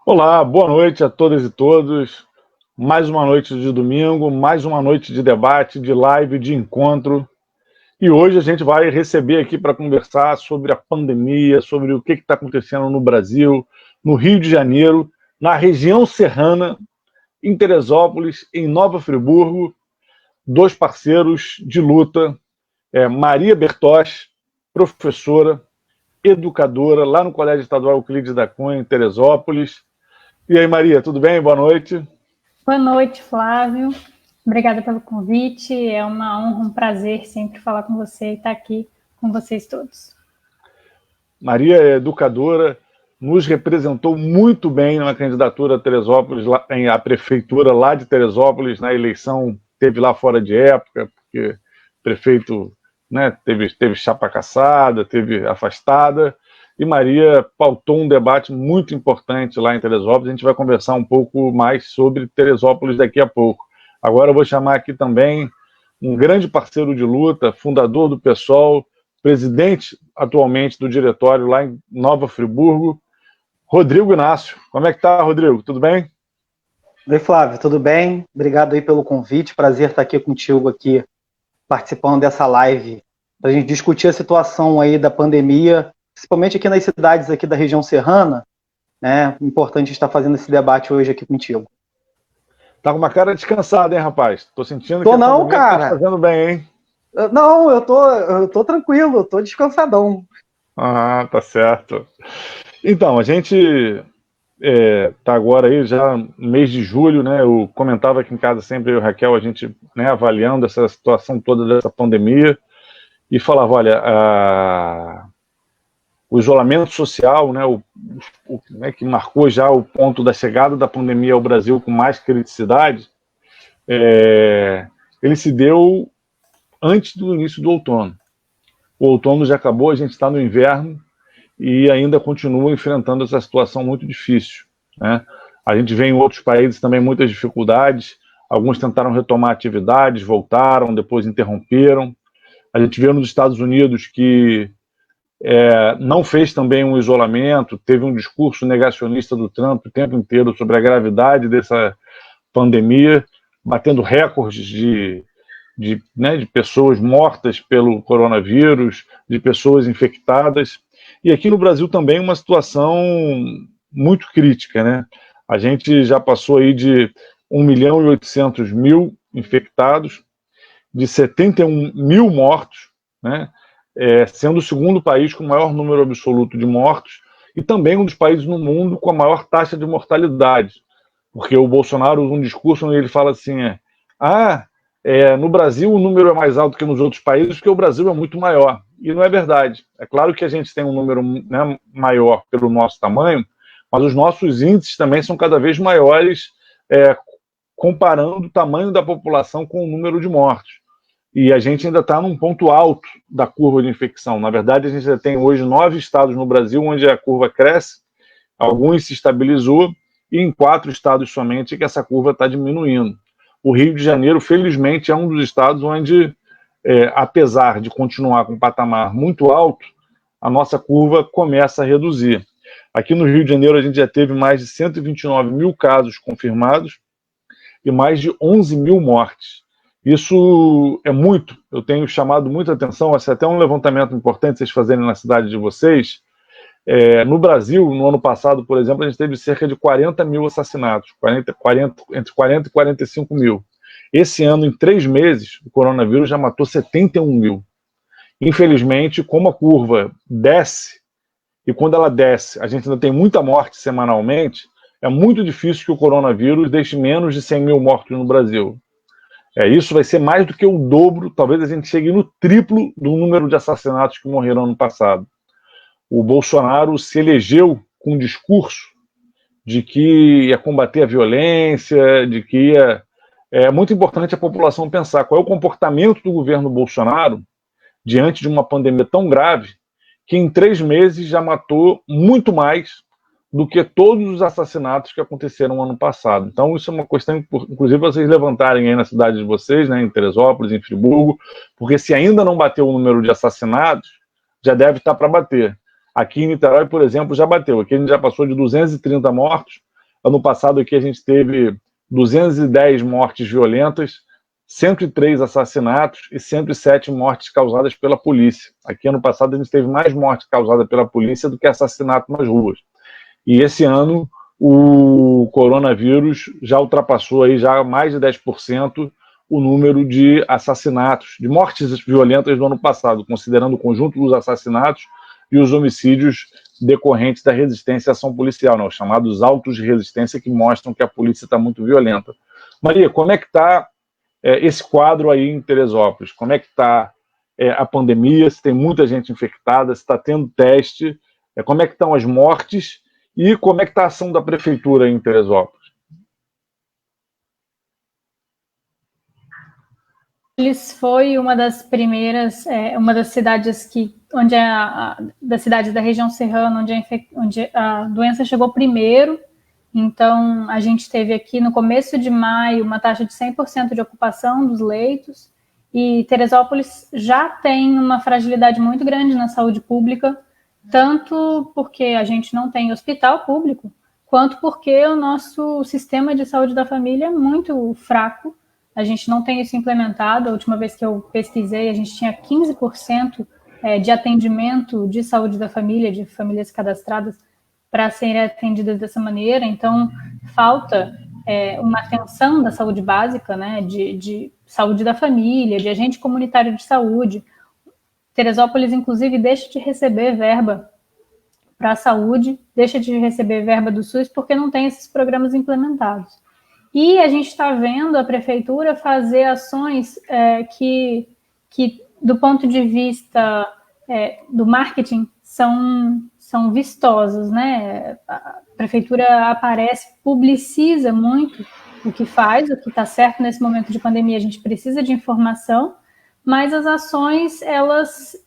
Olá, boa noite a todas e todos. Mais uma noite de domingo, mais uma noite de debate, de live, de encontro. E hoje a gente vai receber aqui para conversar sobre a pandemia, sobre o que está acontecendo no Brasil, no Rio de Janeiro, na região serrana, em Teresópolis, em Nova Friburgo, dois parceiros de luta, Maria Bertosch, professora, educadora, lá no Colégio Estadual Euclides da Cunha, em Teresópolis. E aí, Maria, tudo bem? Boa noite. Boa noite, Flávio. Obrigada pelo convite. É uma honra, um prazer sempre falar com você e estar aqui com vocês todos. Maria é educadora, nos representou muito bem na candidatura a Teresópolis, a prefeitura lá de Teresópolis, na eleição, teve lá fora de época, porque o prefeito, né, teve chapa caçada, teve afastada, e Maria pautou um debate muito importante lá em Teresópolis. A gente vai conversar um pouco mais sobre Teresópolis daqui a pouco. Agora eu vou chamar aqui também um grande parceiro de luta, fundador do PSOL, presidente atualmente do diretório lá em Nova Friburgo, Rodrigo Inácio. Como é que tá, Rodrigo? Tudo bem? Oi, Flávio, tudo bem? Obrigado aí pelo convite, prazer estar aqui contigo, aqui participando dessa live, para a gente discutir a situação aí da pandemia, principalmente aqui nas cidades aqui da região serrana, né? Importante estar fazendo esse debate hoje aqui contigo. Tá com uma cara descansada, hein, rapaz? Tô sentindo que não, cara. Tá fazendo bem, hein? Não, eu tô tranquilo, eu tô descansadão. Ah, tá certo. Então, a gente tá agora aí já no mês de julho, né? Eu comentava aqui em casa sempre, eu e o Raquel, a gente, né, avaliando essa situação toda dessa pandemia e falava, olha, o isolamento social, né, né, que marcou já o ponto da chegada da pandemia ao Brasil com mais criticidade, ele se deu antes do início do outono. O outono já acabou, a gente está no inverno e ainda continua enfrentando essa situação muito difícil, né? A gente vê em outros países também muitas dificuldades, alguns tentaram retomar atividades, voltaram, depois interromperam. A gente vê nos Estados Unidos que não fez também um isolamento, teve um discurso negacionista do Trump o tempo inteiro sobre a gravidade dessa pandemia, batendo recordes de pessoas mortas pelo coronavírus, de pessoas infectadas. E aqui no Brasil também uma situação muito crítica, né? A gente já passou aí de 1.800.000 infectados, de 71 mil mortos, né? Sendo o segundo país com o maior número absoluto de mortos e também um dos países no mundo com a maior taxa de mortalidade. Porque o Bolsonaro usa um discurso onde ele fala assim, no Brasil o número é mais alto que nos outros países porque o Brasil é muito maior. E não é verdade. É claro que a gente tem um número, né, maior pelo nosso tamanho, mas os nossos índices também são cada vez maiores, comparando o tamanho da população com o número de mortos. E a gente ainda está num ponto alto da curva de infecção. Na verdade, a gente já tem hoje 9 estados no Brasil onde a curva cresce, alguns se estabilizou, e em 4 estados somente que essa curva está diminuindo. O Rio de Janeiro, felizmente, é um dos estados onde, apesar de continuar com um patamar muito alto, a nossa curva começa a reduzir. Aqui no Rio de Janeiro, a gente já teve mais de 129 mil casos confirmados e mais de 11 mil mortes. Isso é muito, eu tenho chamado muita atenção, esse é até um levantamento importante vocês fazerem na cidade de vocês. No Brasil, no ano passado, por exemplo, a gente teve cerca de 40 mil assassinatos, entre 40 e 45 mil. Esse ano, em 3 meses, o coronavírus já matou 71 mil. Infelizmente, como a curva desce, e quando ela desce, a gente ainda tem muita morte semanalmente, é muito difícil que o coronavírus deixe menos de 100 mil mortos no Brasil. Isso vai ser mais do que o dobro, talvez a gente chegue no triplo do número de assassinatos que morreram no ano passado. O Bolsonaro se elegeu com um discurso de que ia combater a violência, de que ia... É muito importante a população pensar qual é o comportamento do governo Bolsonaro diante de uma pandemia tão grave que em 3 meses já matou muito mais do que todos os assassinatos que aconteceram no ano passado. Então isso é uma questão, inclusive, vocês levantarem aí na cidade de vocês, né, em Teresópolis, em Friburgo, porque se ainda não bateu o número de assassinatos, já deve estar para bater. Aqui em Niterói, por exemplo, já bateu. Aqui a gente já passou de 230 mortos, Ano passado aqui a gente teve 210 mortes violentas, 103 assassinatos e 107 mortes causadas pela polícia. Aqui ano passado a gente teve mais mortes causadas pela polícia do que assassinato nas ruas. E esse ano o coronavírus já ultrapassou aí já mais de 10% o número de assassinatos, de mortes violentas do ano passado, considerando o conjunto dos assassinatos e os homicídios decorrentes da resistência à ação policial, os chamados autos de resistência, que mostram que a polícia está muito violenta. Maria, como é que está esse quadro aí em Teresópolis? Como é que está a pandemia? Se tem muita gente infectada, se está tendo teste, como é que estão as mortes e como é que está a ação da prefeitura em Teresópolis? Eles foi uma das primeiras, uma das cidades das cidades da região serrana, onde a doença chegou primeiro. Então, a gente teve aqui no começo de maio uma taxa de 100% de ocupação dos leitos, e Teresópolis já tem uma fragilidade muito grande na saúde pública, tanto porque a gente não tem hospital público, quanto porque o nosso sistema de saúde da família é muito fraco. A gente não tem isso implementado. A última vez que eu pesquisei, a gente tinha 15% de atendimento de saúde da família, de famílias cadastradas, para serem atendidas dessa maneira. Então, falta uma atenção da saúde básica, né, de saúde da família, de agente comunitário de saúde. Teresópolis, inclusive, deixa de receber verba para a saúde, deixa de receber verba do SUS, porque não tem esses programas implementados. E a gente está vendo a prefeitura fazer ações que, do ponto de vista do marketing, são vistosas, né? A prefeitura aparece, publiciza muito o que faz, o que está certo nesse momento de pandemia. A gente precisa de informação, mas as ações, elas,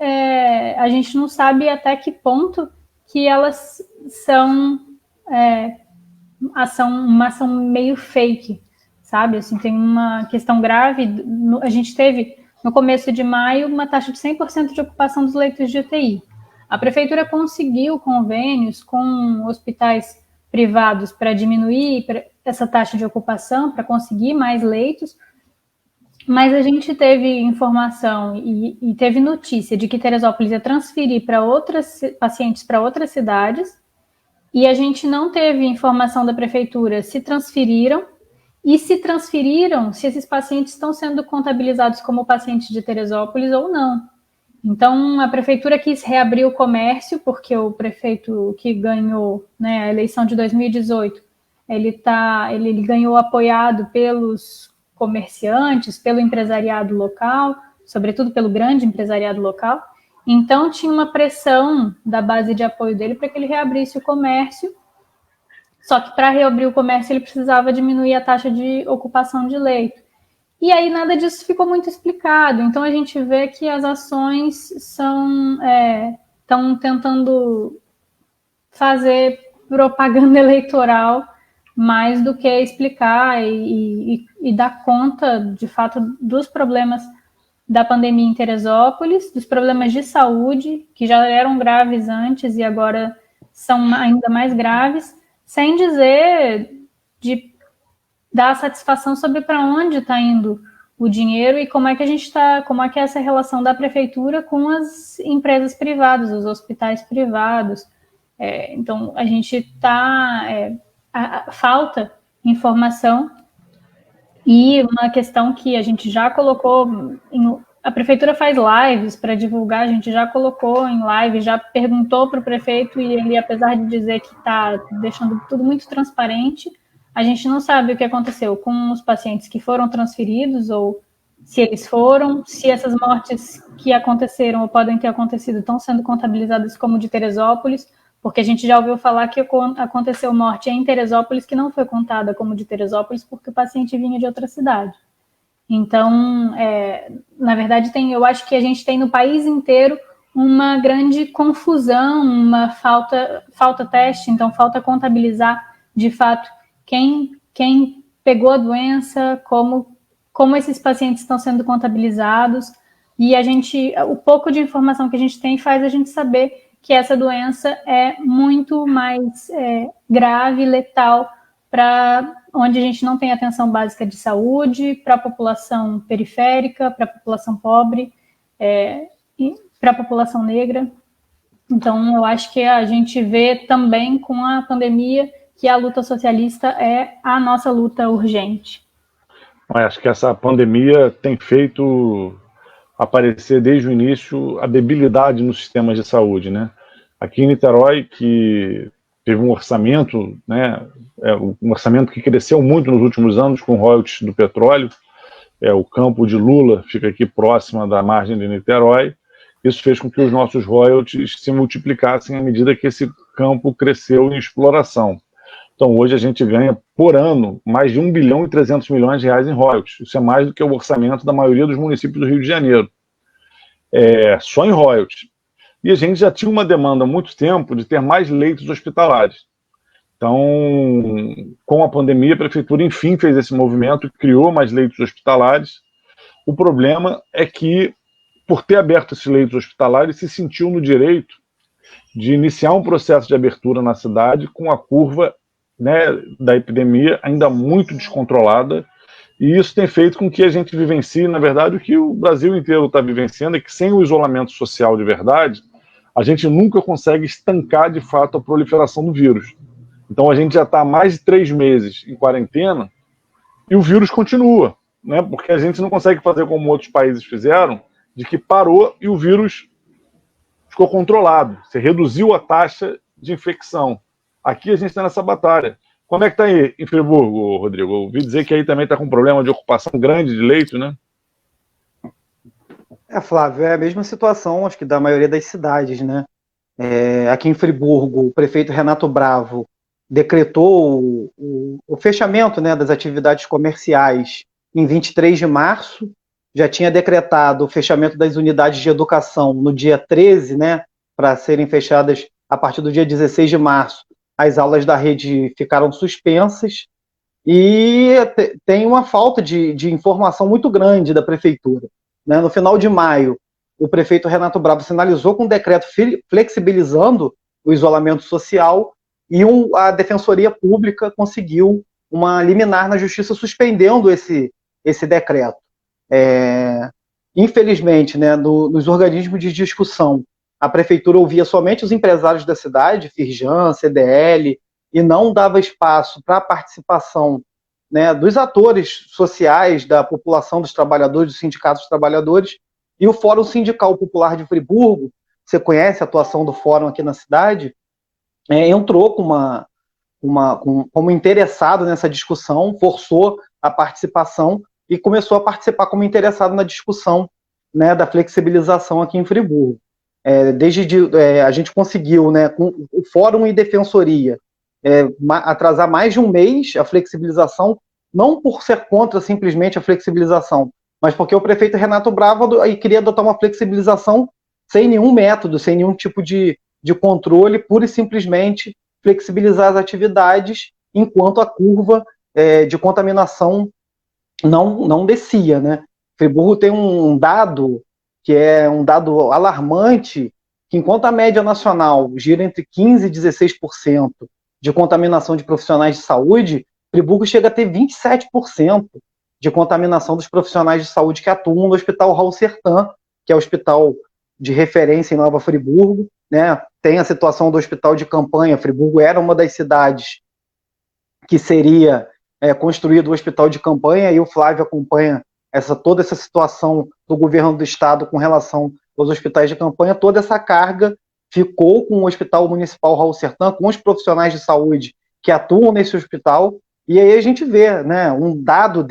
a gente não sabe até que ponto que elas são uma ação meio fake, sabe? Assim, tem uma questão grave. A gente teve, no começo de maio, uma taxa de 100% de ocupação dos leitos de UTI. A prefeitura conseguiu convênios com hospitais privados para diminuir essa taxa de ocupação, para conseguir mais leitos, mas a gente teve informação e teve notícia de que Teresópolis ia transferir pacientes para outras cidades, e a gente não teve informação da prefeitura se transferiram, e se transferiram, se esses pacientes estão sendo contabilizados como pacientes de Teresópolis ou não. Então, a prefeitura quis reabrir o comércio, porque o prefeito que ganhou, né, a eleição de 2018, ele ganhou apoiado pelos comerciantes, pelo empresariado local, sobretudo pelo grande empresariado local. Então, tinha uma pressão da base de apoio dele para que ele reabrisse o comércio. Só que para reabrir o comércio, ele precisava diminuir a taxa de ocupação de leito. E aí nada disso ficou muito explicado. Então, a gente vê que as ações estão tentando fazer propaganda eleitoral mais do que explicar e dar conta, de fato, dos problemas da pandemia em Teresópolis, dos problemas de saúde, que já eram graves antes e agora são ainda mais graves, sem dizer de dar satisfação sobre para onde está indo o dinheiro e como é que é essa relação da prefeitura com as empresas privadas, os hospitais privados. Então, a gente falta informação. E uma questão que a gente já colocou, a prefeitura faz lives para divulgar, a gente já colocou em live, já perguntou para o prefeito, e ele, apesar de dizer que está deixando tudo muito transparente, a gente não sabe o que aconteceu com os pacientes que foram transferidos, ou se eles foram, se essas mortes que aconteceram ou podem ter acontecido estão sendo contabilizadas como de Teresópolis, porque a gente já ouviu falar que aconteceu morte em Teresópolis que não foi contada como de Teresópolis porque o paciente vinha de outra cidade. Então, na verdade, eu acho que a gente tem no país inteiro uma grande confusão, uma falta teste, então falta contabilizar, de fato, quem pegou a doença, como esses pacientes estão sendo contabilizados, e o pouco de informação que a gente tem faz a gente saber que essa doença é muito mais grave, letal para onde a gente não tem atenção básica de saúde, para a população periférica, para a população pobre, e para a população negra. Então, eu acho que a gente vê também com a pandemia que a luta socialista é a nossa luta urgente. Acho que essa pandemia tem feito aparecer desde o início a debilidade nos sistemas de saúde, né? Aqui em Niterói, que teve um orçamento, né, um orçamento que cresceu muito nos últimos anos com royalties do petróleo, o campo de Lula fica aqui próxima da margem de Niterói, isso fez com que os nossos royalties se multiplicassem à medida que esse campo cresceu em exploração. Então, hoje a gente ganha, por ano, mais de 1 bilhão e 300 milhões de reais em royalties. Isso é mais do que o orçamento da maioria dos municípios do Rio de Janeiro. Só em royalties. E a gente já tinha uma demanda há muito tempo de ter mais leitos hospitalares. Então, com a pandemia, a Prefeitura, enfim, fez esse movimento e criou mais leitos hospitalares. O problema é que, por ter aberto esses leitos hospitalares, se sentiu no direito de iniciar um processo de abertura na cidade com a curva, né, da epidemia ainda muito descontrolada, e isso tem feito com que a gente vivencie, na verdade, o que o Brasil inteiro está vivenciando, é que sem o isolamento social de verdade, a gente nunca consegue estancar de fato a proliferação do vírus. Então a gente já está há mais de 3 meses em quarentena e o vírus continua, né, porque a gente não consegue fazer como outros países fizeram, de que parou e o vírus ficou controlado, você reduziu a taxa de infecção. Aqui a gente está nessa batalha. Como é que está aí em Friburgo, Rodrigo? Eu ouvi dizer que aí também está com um problema de ocupação grande de leito, né? Flávio, é a mesma situação, acho que da maioria das cidades, né? Aqui em Friburgo, o prefeito Renato Bravo decretou o fechamento, né, das atividades comerciais em 23 de março, já tinha decretado o fechamento das unidades de educação no dia 13, né, para serem fechadas a partir do dia 16 de março. As aulas da rede ficaram suspensas e tem uma falta de informação muito grande da prefeitura, né? No final de maio, o prefeito Renato Bravo sinalizou com um decreto flexibilizando o isolamento social e a Defensoria Pública conseguiu uma liminar na Justiça suspendendo esse decreto. Infelizmente, né, nos organismos de discussão, a prefeitura ouvia somente os empresários da cidade, Firjan, CDL, e não dava espaço para a participação, né, dos atores sociais, da população, dos trabalhadores, dos sindicatos dos trabalhadores, e o Fórum Sindical Popular de Friburgo, você conhece a atuação do fórum aqui na cidade, entrou como interessado nessa discussão, forçou a participação e começou a participar como interessado na discussão, né, da flexibilização aqui em Friburgo. A gente conseguiu, né, com o Fórum e Defensoria, atrasar mais de um mês a flexibilização, não por ser contra simplesmente a flexibilização, mas porque o prefeito Renato Bravo queria adotar uma flexibilização sem nenhum método, sem nenhum tipo de controle, pura e simplesmente flexibilizar as atividades enquanto a curva de contaminação não descia, né? Friburgo tem um dado que é um dado alarmante, que enquanto a média nacional gira entre 15% e 16% de contaminação de profissionais de saúde, Friburgo chega a ter 27% de contaminação dos profissionais de saúde que atuam no Hospital Raul Sertan, que é o hospital de referência em Nova Friburgo, né? Tem a situação do hospital de campanha. Friburgo era uma das cidades que seria construído o hospital de campanha, e o Flávio acompanha toda essa situação do governo do estado com relação aos hospitais de campanha. Toda essa carga ficou com o Hospital Municipal Raul Sertan, com os profissionais de saúde que atuam nesse hospital, e aí a gente vê, né, um dado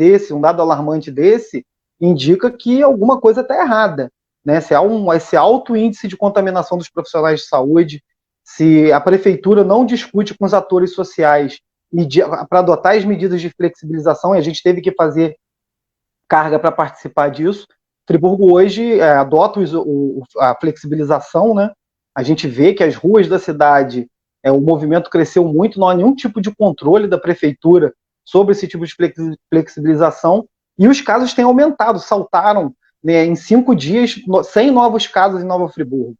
alarmante desse, indica que alguma coisa está errada, né? Se há esse alto índice de contaminação dos profissionais de saúde, se a prefeitura não discute com os atores sociais para adotar as medidas de flexibilização, e a gente teve que fazer carga para participar disso. Friburgo hoje adota a flexibilização, né? A gente vê que as ruas da cidade, o movimento cresceu muito, não há nenhum tipo de controle da prefeitura sobre esse tipo de flexibilização, e os casos têm aumentado, saltaram, né, em 5 dias, 100 novos casos em Nova Friburgo.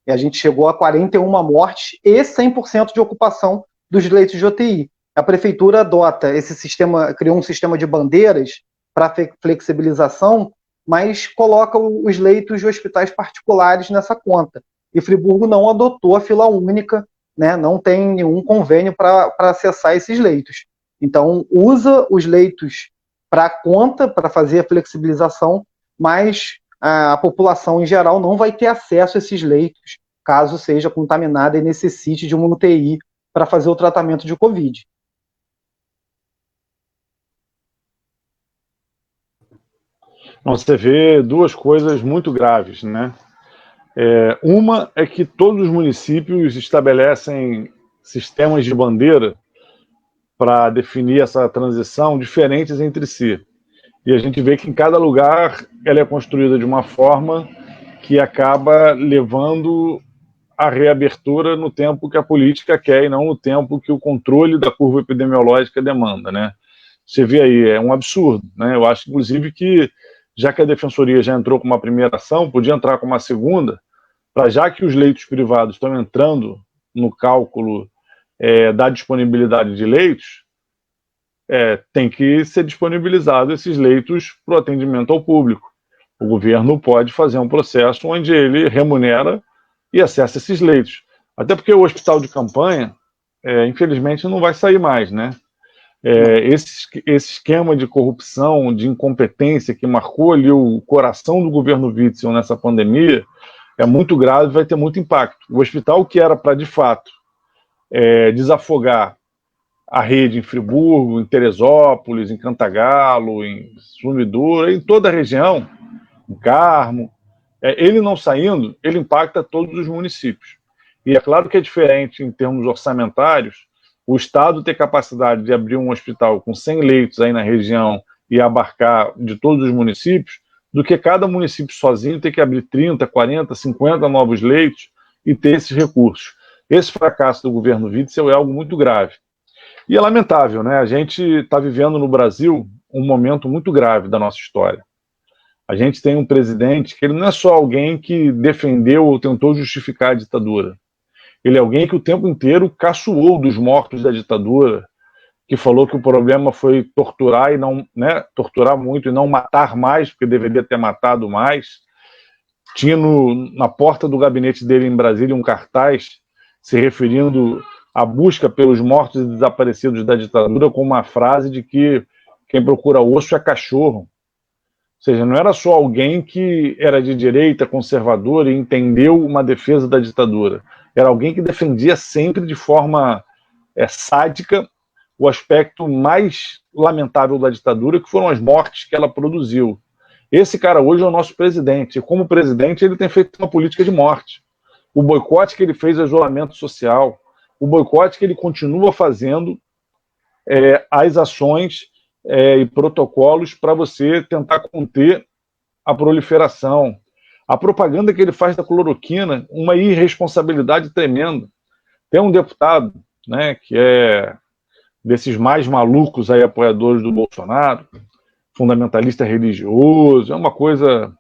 E a gente chegou a 41 mortes e 100% de ocupação dos leitos de UTI. a prefeitura adota esse sistema, criou um sistema de bandeiras para flexibilização, mas coloca os leitos de hospitais particulares nessa conta. E Friburgo não adotou a fila única, né, não tem nenhum convênio para acessar esses leitos. Então, usa os leitos para a conta, para fazer a flexibilização, mas a população em geral não vai ter acesso a esses leitos, caso seja contaminada e necessite de uma UTI para fazer o tratamento de Covid. Você vê duas coisas muito graves, né? Uma é que todos os municípios estabelecem sistemas de bandeira para definir essa transição diferentes entre si. E a gente vê que em cada lugar ela é construída de uma forma que acaba levando a reabertura no tempo que a política quer e não no tempo que o controle da curva epidemiológica demanda, né? Você vê aí, é um absurdo, né? Eu acho, inclusive, que já que a Defensoria já entrou com uma primeira ação, podia entrar com uma segunda, para já que os leitos privados estão entrando no cálculo da disponibilidade de leitos, tem que ser disponibilizado esses leitos para o atendimento ao público. O governo pode fazer um processo onde ele remunera e acessa esses leitos. Até porque o hospital de campanha, infelizmente, não vai sair mais, né? Esse esquema de corrupção, de incompetência que marcou ali o coração do governo Witzel nessa pandemia é muito grave e vai ter muito impacto. O hospital que era para, de fato, desafogar a rede em Friburgo, em Teresópolis, em Cantagalo, em Sumidura, em toda a região, em Carmo, ele não saindo, ele impacta todos os municípios. E é claro que é diferente em termos orçamentários o Estado ter capacidade de abrir um hospital com 100 leitos aí na região e abarcar de todos os municípios, do que cada município sozinho ter que abrir 30, 40, 50 novos leitos e ter esses recursos. Esse fracasso do governo Witzel é algo muito grave. E é lamentável, né? A gente está vivendo no Brasil um momento muito grave da nossa história. A gente tem um presidente que ele não é só alguém que defendeu ou tentou justificar a ditadura. Ele é alguém que o tempo inteiro caçoou dos mortos da ditadura, que falou que o problema foi torturar e não, né, torturar muito e não matar mais, porque deveria ter matado mais. Tinha na porta do gabinete dele em Brasília um cartaz se referindo à busca pelos mortos e desaparecidos da ditadura com uma frase de que quem procura osso é cachorro. Ou seja, não era só alguém que era de direita, conservador e entendeu uma defesa da ditadura. Era alguém que defendia sempre de forma sádica o aspecto mais lamentável da ditadura, que foram as mortes que ela produziu. Esse cara hoje é o nosso presidente. E como presidente, ele tem feito uma política de morte. O boicote que ele fez ao isolamento social, o boicote que ele continua fazendo às ações e protocolos para você tentar conter a proliferação. A propaganda que ele faz da cloroquina, uma irresponsabilidade tremenda. Tem um deputado, né, que é desses mais malucos aí, apoiadores do Bolsonaro, fundamentalista religioso, é uma coisa...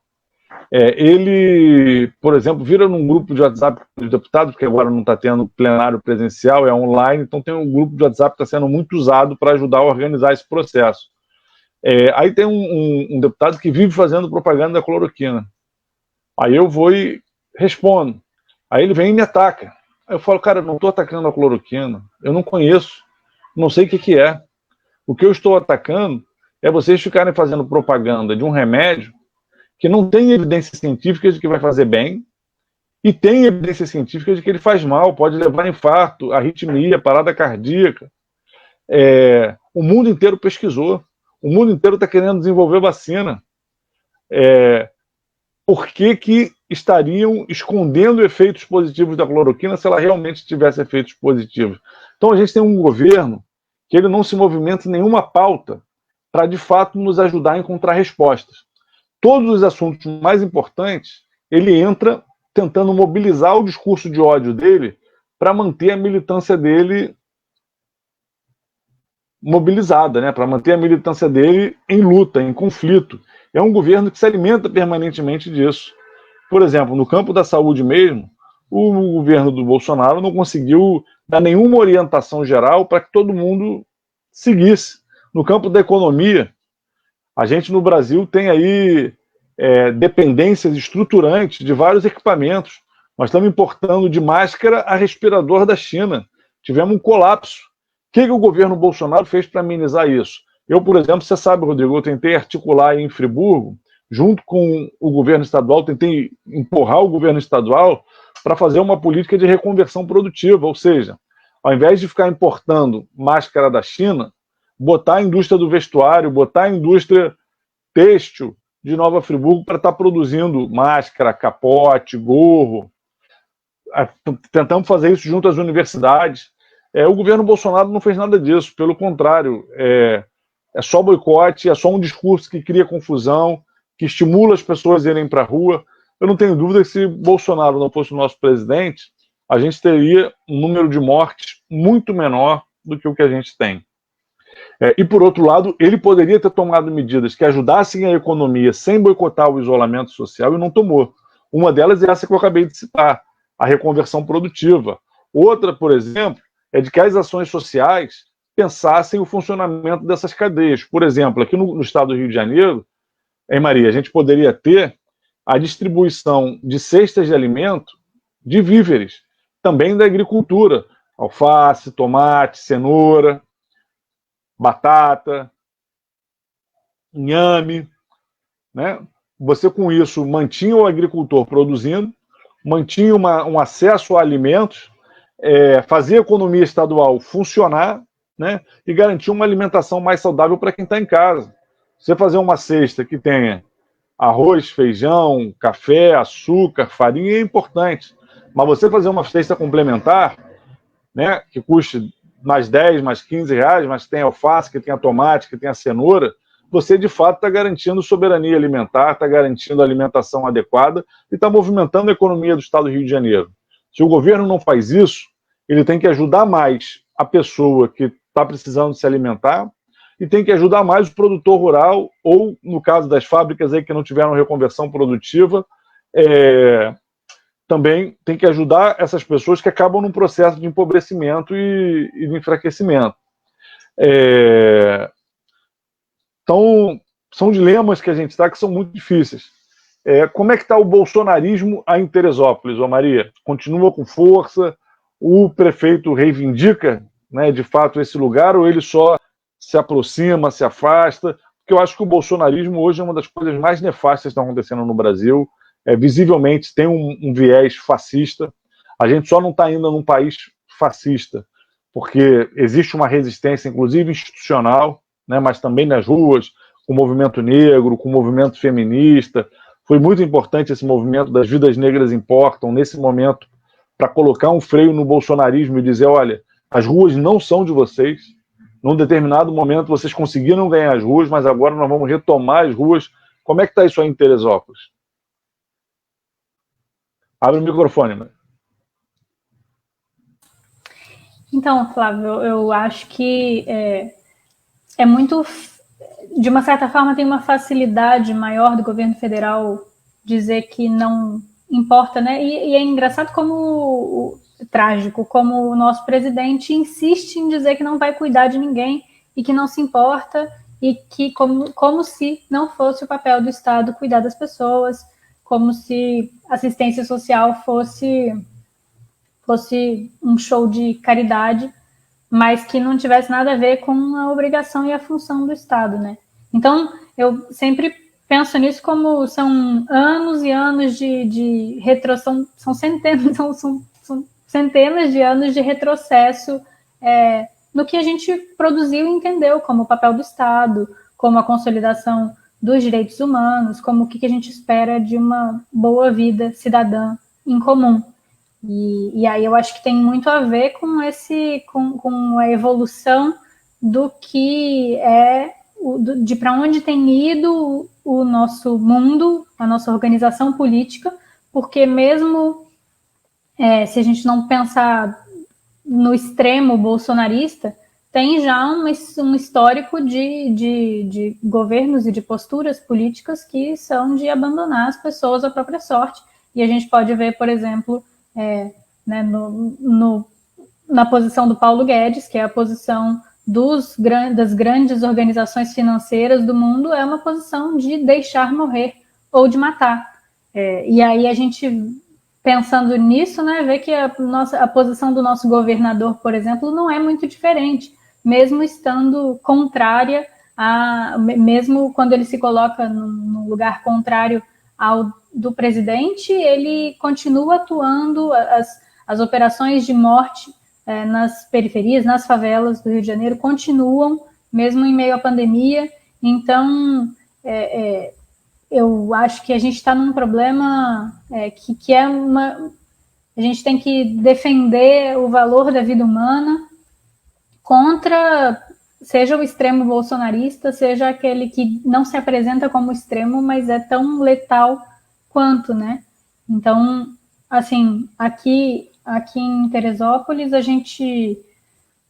ele, por exemplo, vira num grupo de WhatsApp dos deputados, porque agora não está tendo plenário presencial, é online, então tem um grupo de WhatsApp que está sendo muito usado para ajudar a organizar esse processo. Aí tem um deputado que vive fazendo propaganda da cloroquina. Aí eu vou e respondo. Aí ele vem e me ataca. Aí eu falo, cara, eu não estou atacando a cloroquina, eu não conheço, não sei o que é. O que eu estou atacando é vocês ficarem fazendo propaganda de um remédio que não tem evidências científicas de que vai fazer bem e tem evidências científicas de que ele faz mal, pode levar a infarto, arritmia, parada cardíaca. O mundo inteiro pesquisou, o mundo inteiro está querendo desenvolver vacina. Por que estariam escondendo efeitos positivos da cloroquina se ela realmente tivesse efeitos positivos? Então a gente tem um governo que ele não se movimenta em nenhuma pauta para, de fato, nos ajudar a encontrar respostas. Todos os assuntos mais importantes, ele entra tentando mobilizar o discurso de ódio dele para manter a militância dele mobilizada, né? Para manter a militância dele em luta, em conflito. É um governo que se alimenta permanentemente disso. Por exemplo, no campo da saúde mesmo, o governo do Bolsonaro não conseguiu dar nenhuma orientação geral para que todo mundo seguisse. No campo da economia, a gente no Brasil tem aí dependências estruturantes de vários equipamentos. Nós estamos importando de máscara a respirador da China. Tivemos um colapso. O que o governo Bolsonaro fez para amenizar isso? Eu, por exemplo, você sabe, Rodrigo, eu tentei articular em Friburgo, junto com o governo estadual, tentei empurrar o governo estadual para fazer uma política de reconversão produtiva, ou seja, ao invés de ficar importando máscara da China, botar a indústria do vestuário, botar a indústria têxtil de Nova Friburgo para estar produzindo máscara, capote, gorro. Tentamos fazer isso junto às universidades. O governo Bolsonaro não fez nada disso, pelo contrário, é só boicote, é só um discurso que cria confusão, que estimula as pessoas a irem para a rua. Eu não tenho dúvida que se Bolsonaro não fosse o nosso presidente, a gente teria um número de mortes muito menor do que o que a gente tem. E, por outro lado, ele poderia ter tomado medidas que ajudassem a economia sem boicotar o isolamento social e não tomou. Uma delas é essa que eu acabei de citar, a reconversão produtiva. Outra, por exemplo, é de que as ações sociais pensassem o funcionamento dessas cadeias. Por exemplo, aqui no estado do Rio de Janeiro, em Maria, a gente poderia ter a distribuição de cestas de alimento de víveres, também da agricultura, alface, tomate, cenoura, batata, inhame, né? Você com isso mantinha o agricultor produzindo, mantinha um acesso a alimentos, fazia a economia estadual funcionar, né? E garantia uma alimentação mais saudável para quem está em casa. Você fazer uma cesta que tenha arroz, feijão, café, açúcar, farinha é importante, mas você fazer uma cesta complementar, né, que custe mais 10, mais 15 reais, mas que tem alface, que tem tomate, que tem a cenoura, você de fato está garantindo soberania alimentar, está garantindo alimentação adequada e está movimentando a economia do estado do Rio de Janeiro. Se o governo não faz isso, ele tem que ajudar mais a pessoa que está precisando se alimentar e tem que ajudar mais o produtor rural ou, no caso das fábricas aí que não tiveram reconversão produtiva, também tem que ajudar essas pessoas que acabam num processo de empobrecimento e de enfraquecimento. Então, são dilemas que a gente está que são muito difíceis. Como é que está o bolsonarismo aí em Teresópolis, ô Maria? Continua com força? O prefeito reivindica, né, de fato esse lugar ou ele só se aproxima, se afasta? Porque eu acho que o bolsonarismo hoje é uma das coisas mais nefastas que estão acontecendo no Brasil. Visivelmente tem um viés fascista. A gente só não está ainda num país fascista, porque existe uma resistência, inclusive institucional, né, mas também nas ruas, com o movimento negro, com o movimento feminista. Foi muito importante esse movimento das Vidas Negras Importam, nesse momento, para colocar um freio no bolsonarismo e dizer, olha, as ruas não são de vocês. Num determinado momento vocês conseguiram ganhar as ruas, mas agora nós vamos retomar as ruas. Como é que está isso aí em Teresópolis? Abre o microfone, né? Então, Flávio, eu acho que é muito, de uma certa forma, tem uma facilidade maior do governo federal dizer que não importa, né? E é engraçado trágico, como o nosso presidente insiste em dizer que não vai cuidar de ninguém e que não se importa e que como se não fosse o papel do Estado cuidar das pessoas, como se assistência social fosse um show de caridade, mas que não tivesse nada a ver com a obrigação e a função do Estado, né? Então, eu sempre penso nisso como são anos e anos de retrocesso, são centenas de anos de retrocesso no que a gente produziu e entendeu como o papel do Estado, como a consolidação dos direitos humanos, como o que a gente espera de uma boa vida cidadã em comum. E aí eu acho que tem muito a ver com a evolução do que de para onde tem ido o nosso mundo, a nossa organização política, porque mesmo se a gente não pensar no extremo bolsonarista, tem já um histórico de governos e de posturas políticas que são de abandonar as pessoas à própria sorte. E a gente pode ver, por exemplo, né, na posição do Paulo Guedes, que é a posição das grandes organizações financeiras do mundo, é uma posição de deixar morrer ou de matar. E aí a gente, pensando nisso, né, vê que a posição do nosso governador, por exemplo, não é muito diferente, mesmo estando contrária mesmo quando ele se coloca num lugar contrário ao do presidente, ele continua atuando, as operações de morte nas periferias, nas favelas do Rio de Janeiro, continuam, mesmo em meio à pandemia. Então, eu acho que a gente está num problema que é a gente tem que defender o valor da vida humana contra, seja o extremo bolsonarista, seja aquele que não se apresenta como extremo, mas é tão letal quanto, né? Então, assim, aqui em Teresópolis, a gente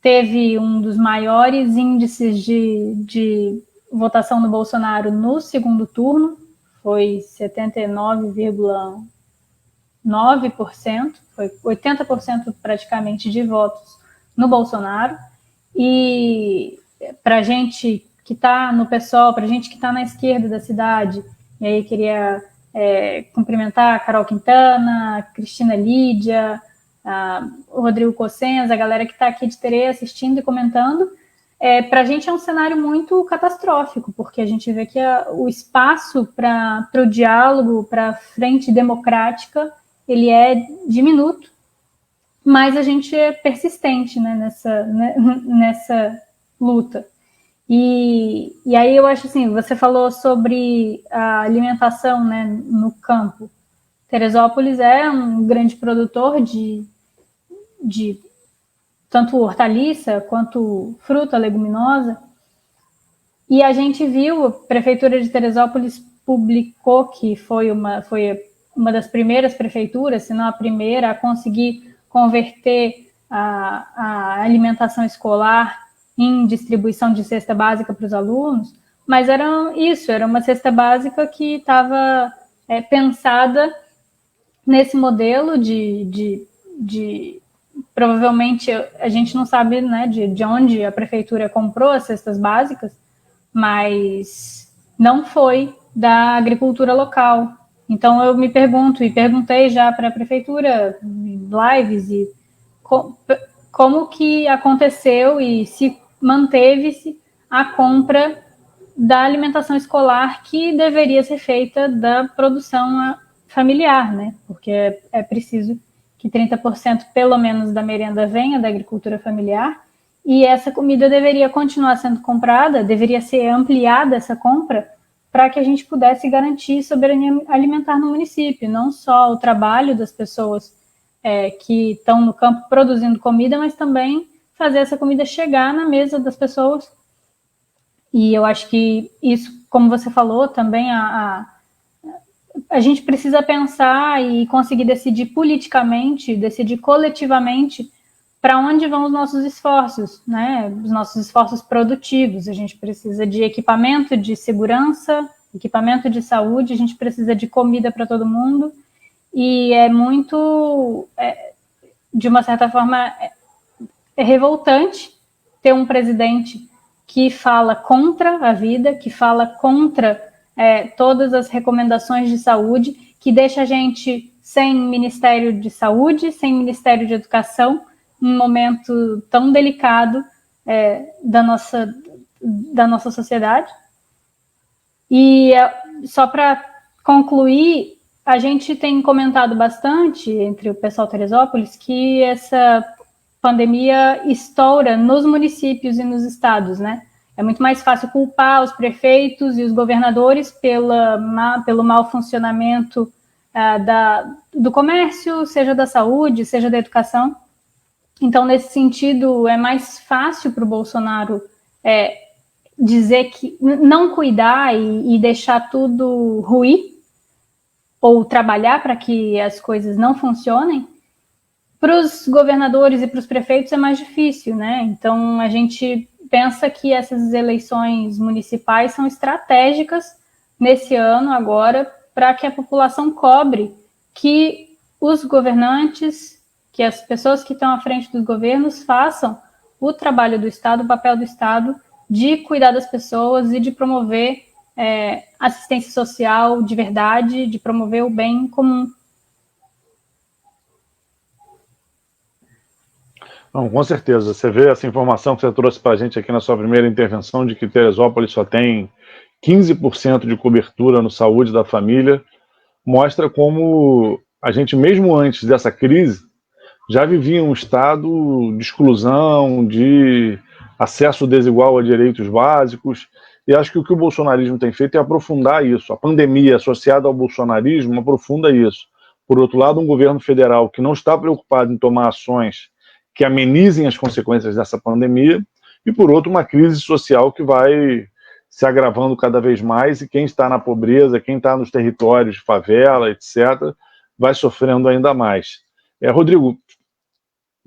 teve um dos maiores índices de votação no Bolsonaro no segundo turno, foi 79,9%, foi 80% praticamente de votos no Bolsonaro. E para a gente que está no PSOL, para a gente que está na esquerda da cidade, e aí queria cumprimentar a Carol Quintana, a Cristina Lídia, o Rodrigo Cossenza, a galera que está aqui de Terê assistindo e comentando. Para a gente é um cenário muito catastrófico, porque a gente vê que o espaço para o diálogo, para a frente democrática, ele é diminuto, mas a gente é persistente, né, nessa luta. E aí eu acho assim, você falou sobre a alimentação, né, no campo. Teresópolis é um grande produtor de tanto hortaliça quanto fruta leguminosa. E a gente viu, a Prefeitura de Teresópolis publicou que foi uma das primeiras prefeituras, se não a primeira, a conseguir converter a alimentação escolar em distribuição de cesta básica para os alunos, mas era uma cesta básica que estava pensada nesse modelo de provavelmente, a gente não sabe, né, de onde a prefeitura comprou as cestas básicas, mas não foi da agricultura local. Então eu me pergunto, e perguntei já para a prefeitura em lives, e como que aconteceu e se manteve-se a compra da alimentação escolar que deveria ser feita da produção familiar, né? Porque é preciso que 30% pelo menos da merenda venha da agricultura familiar, e essa comida deveria continuar sendo comprada, deveria ser ampliada essa compra, para que a gente pudesse garantir soberania alimentar no município, não só o trabalho das pessoas que estão no campo produzindo comida, mas também fazer essa comida chegar na mesa das pessoas. E eu acho que isso, como você falou, também a gente precisa pensar e conseguir decidir politicamente, decidir coletivamente para onde vão os nossos esforços, né? Os nossos esforços produtivos. A gente precisa de equipamento de segurança, equipamento de saúde, a gente precisa de comida para todo mundo, e é muito, de uma certa forma, é revoltante ter um presidente que fala contra a vida, que fala contra todas as recomendações de saúde, que deixa a gente sem Ministério de Saúde, sem Ministério de Educação, num momento tão delicado da nossa sociedade. E só para concluir, a gente tem comentado bastante entre o pessoal de Teresópolis que essa pandemia estoura nos municípios e nos estados, né? É muito mais fácil culpar os prefeitos e os governadores pelo mau funcionamento do comércio, seja da saúde, seja da educação. Então, nesse sentido, é mais fácil para o Bolsonaro dizer que não cuidar e deixar tudo ruir, ou trabalhar para que as coisas não funcionem. Para os governadores e para os prefeitos é mais difícil, né? Então, a gente pensa que essas eleições municipais são estratégicas nesse ano agora, para que a população cobre que os governantes, que as pessoas que estão à frente dos governos façam o trabalho do Estado, o papel do Estado de cuidar das pessoas e de promover assistência social de verdade, de promover o bem comum. Não, com certeza. Você vê essa informação que você trouxe para a gente aqui na sua primeira intervenção, de que Teresópolis só tem 15% de cobertura no saúde da família, mostra como a gente, mesmo antes dessa crise, já vivia um estado de exclusão, de acesso desigual a direitos básicos, e acho que o bolsonarismo tem feito é aprofundar isso. A pandemia associada ao bolsonarismo aprofunda isso. Por outro lado, um governo federal que não está preocupado em tomar ações que amenizem as consequências dessa pandemia, e por outro, uma crise social que vai se agravando cada vez mais, e quem está na pobreza, quem está nos territórios de favela, etc., vai sofrendo ainda mais. Rodrigo,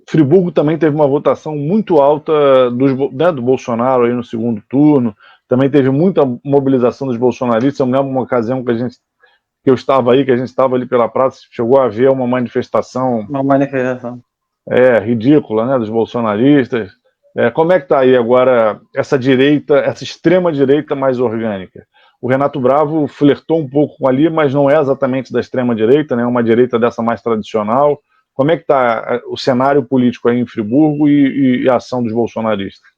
Friburgo também teve uma votação muito alta do Bolsonaro aí no segundo turno, também teve muita mobilização dos bolsonaristas. Eu me lembro de uma ocasião que eu estava aí, que a gente estava ali pela praça, chegou a ver uma manifestação... Uma manifestação. Ridícula, né, dos bolsonaristas. Como é que está aí agora essa direita, essa extrema-direita mais orgânica? O Renato Bravo flertou um pouco ali, mas não é exatamente da extrema-direita, né, uma direita dessa mais tradicional. Como é que está o cenário político aí em Friburgo e a ação dos bolsonaristas?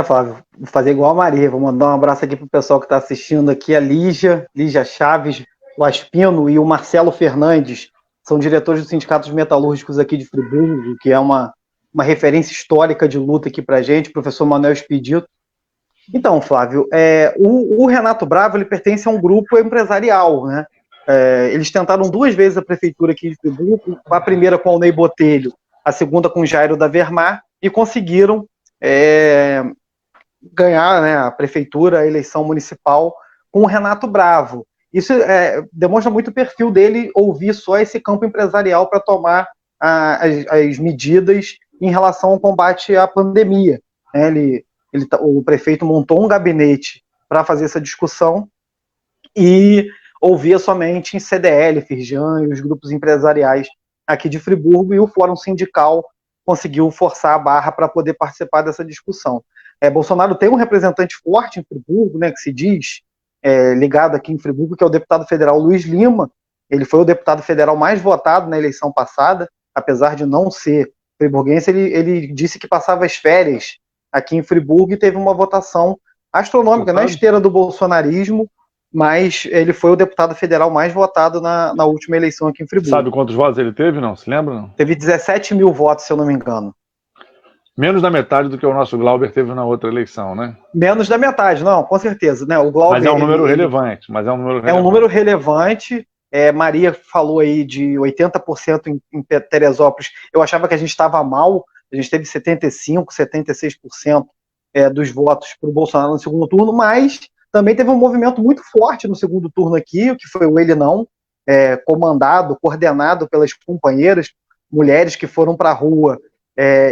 Flávio, vou fazer igual a Maria, vou mandar um abraço aqui para o pessoal que está assistindo aqui, a Lígia Chaves, o Aspino e o Marcelo Fernandes, são diretores dos sindicatos metalúrgicos aqui de Friburgo, que é uma referência histórica de luta aqui para a gente, professor Manuel Expedito. Então, Flávio, o Renato Bravo, ele pertence a um grupo empresarial, né? Eles tentaram 2 vezes a prefeitura aqui de Friburgo, a primeira com o Ney Botelho, a segunda com o Jairo da Vermar, e conseguiram ganhar, né, a prefeitura, a eleição municipal, com o Renato Bravo. Isso demonstra muito o perfil dele, ouvir só esse campo empresarial para tomar as medidas em relação ao combate à pandemia. O prefeito montou um gabinete para fazer essa discussão e ouvia somente em CDL, Firjan e os grupos empresariais aqui de Friburgo, e o Fórum Sindical conseguiu forçar a barra para poder participar dessa discussão. Bolsonaro tem um representante forte em Friburgo, né, que se diz, ligado aqui em Friburgo, que é o deputado federal Luiz Lima. Ele foi o deputado federal mais votado na eleição passada, apesar de não ser friburguense. Ele disse que passava as férias aqui em Friburgo e teve uma votação astronômica, na esteira do bolsonarismo, mas ele foi o deputado federal mais votado na última eleição aqui em Friburgo. Sabe quantos votos ele teve, não? Se lembra, não? Teve 17 mil votos, se eu não me engano. Menos da metade do que o nosso Glauber teve na outra eleição, né? Menos da metade, não, com certeza, né? O Glauber, mas é um número relevante. É um número relevante. Maria falou aí de 80% em Teresópolis. Eu achava que a gente estava mal. A gente teve 75%, 76% dos votos para o Bolsonaro no segundo turno, mas também teve um movimento muito forte no segundo turno aqui, que foi o Ele Não, coordenado pelas companheiras, mulheres que foram para a rua.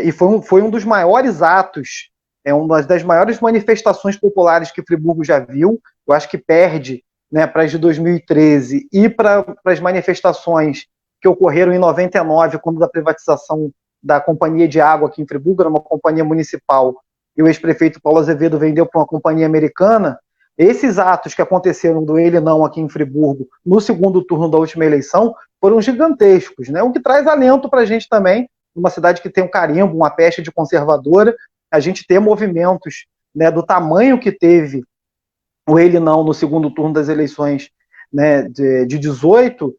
E foi um dos maiores atos, uma das maiores manifestações populares que Friburgo já viu. Eu acho que perde, né, para as de 2013 e para as manifestações que ocorreram em 99, quando da privatização da companhia de água aqui em Friburgo, era uma companhia municipal, e o ex-prefeito Paulo Azevedo vendeu para uma companhia americana. Esses atos que aconteceram do Ele Não aqui em Friburgo, no segundo turno da última eleição, foram gigantescos, né? O que traz alento para a gente também, uma cidade que tem um carimbo, uma peste de conservadora, a gente ter movimentos, né, do tamanho que teve o Ele Não no segundo turno das eleições, né, de 18,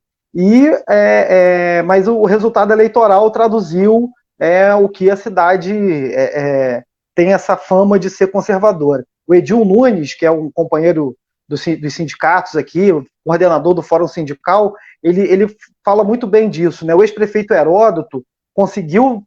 mas o resultado eleitoral traduziu o que a cidade tem essa fama de ser conservadora. O Edil Nunes, que é um companheiro dos sindicatos aqui, o coordenador do Fórum Sindical, ele fala muito bem disso, né? O ex-prefeito Heródoto conseguiu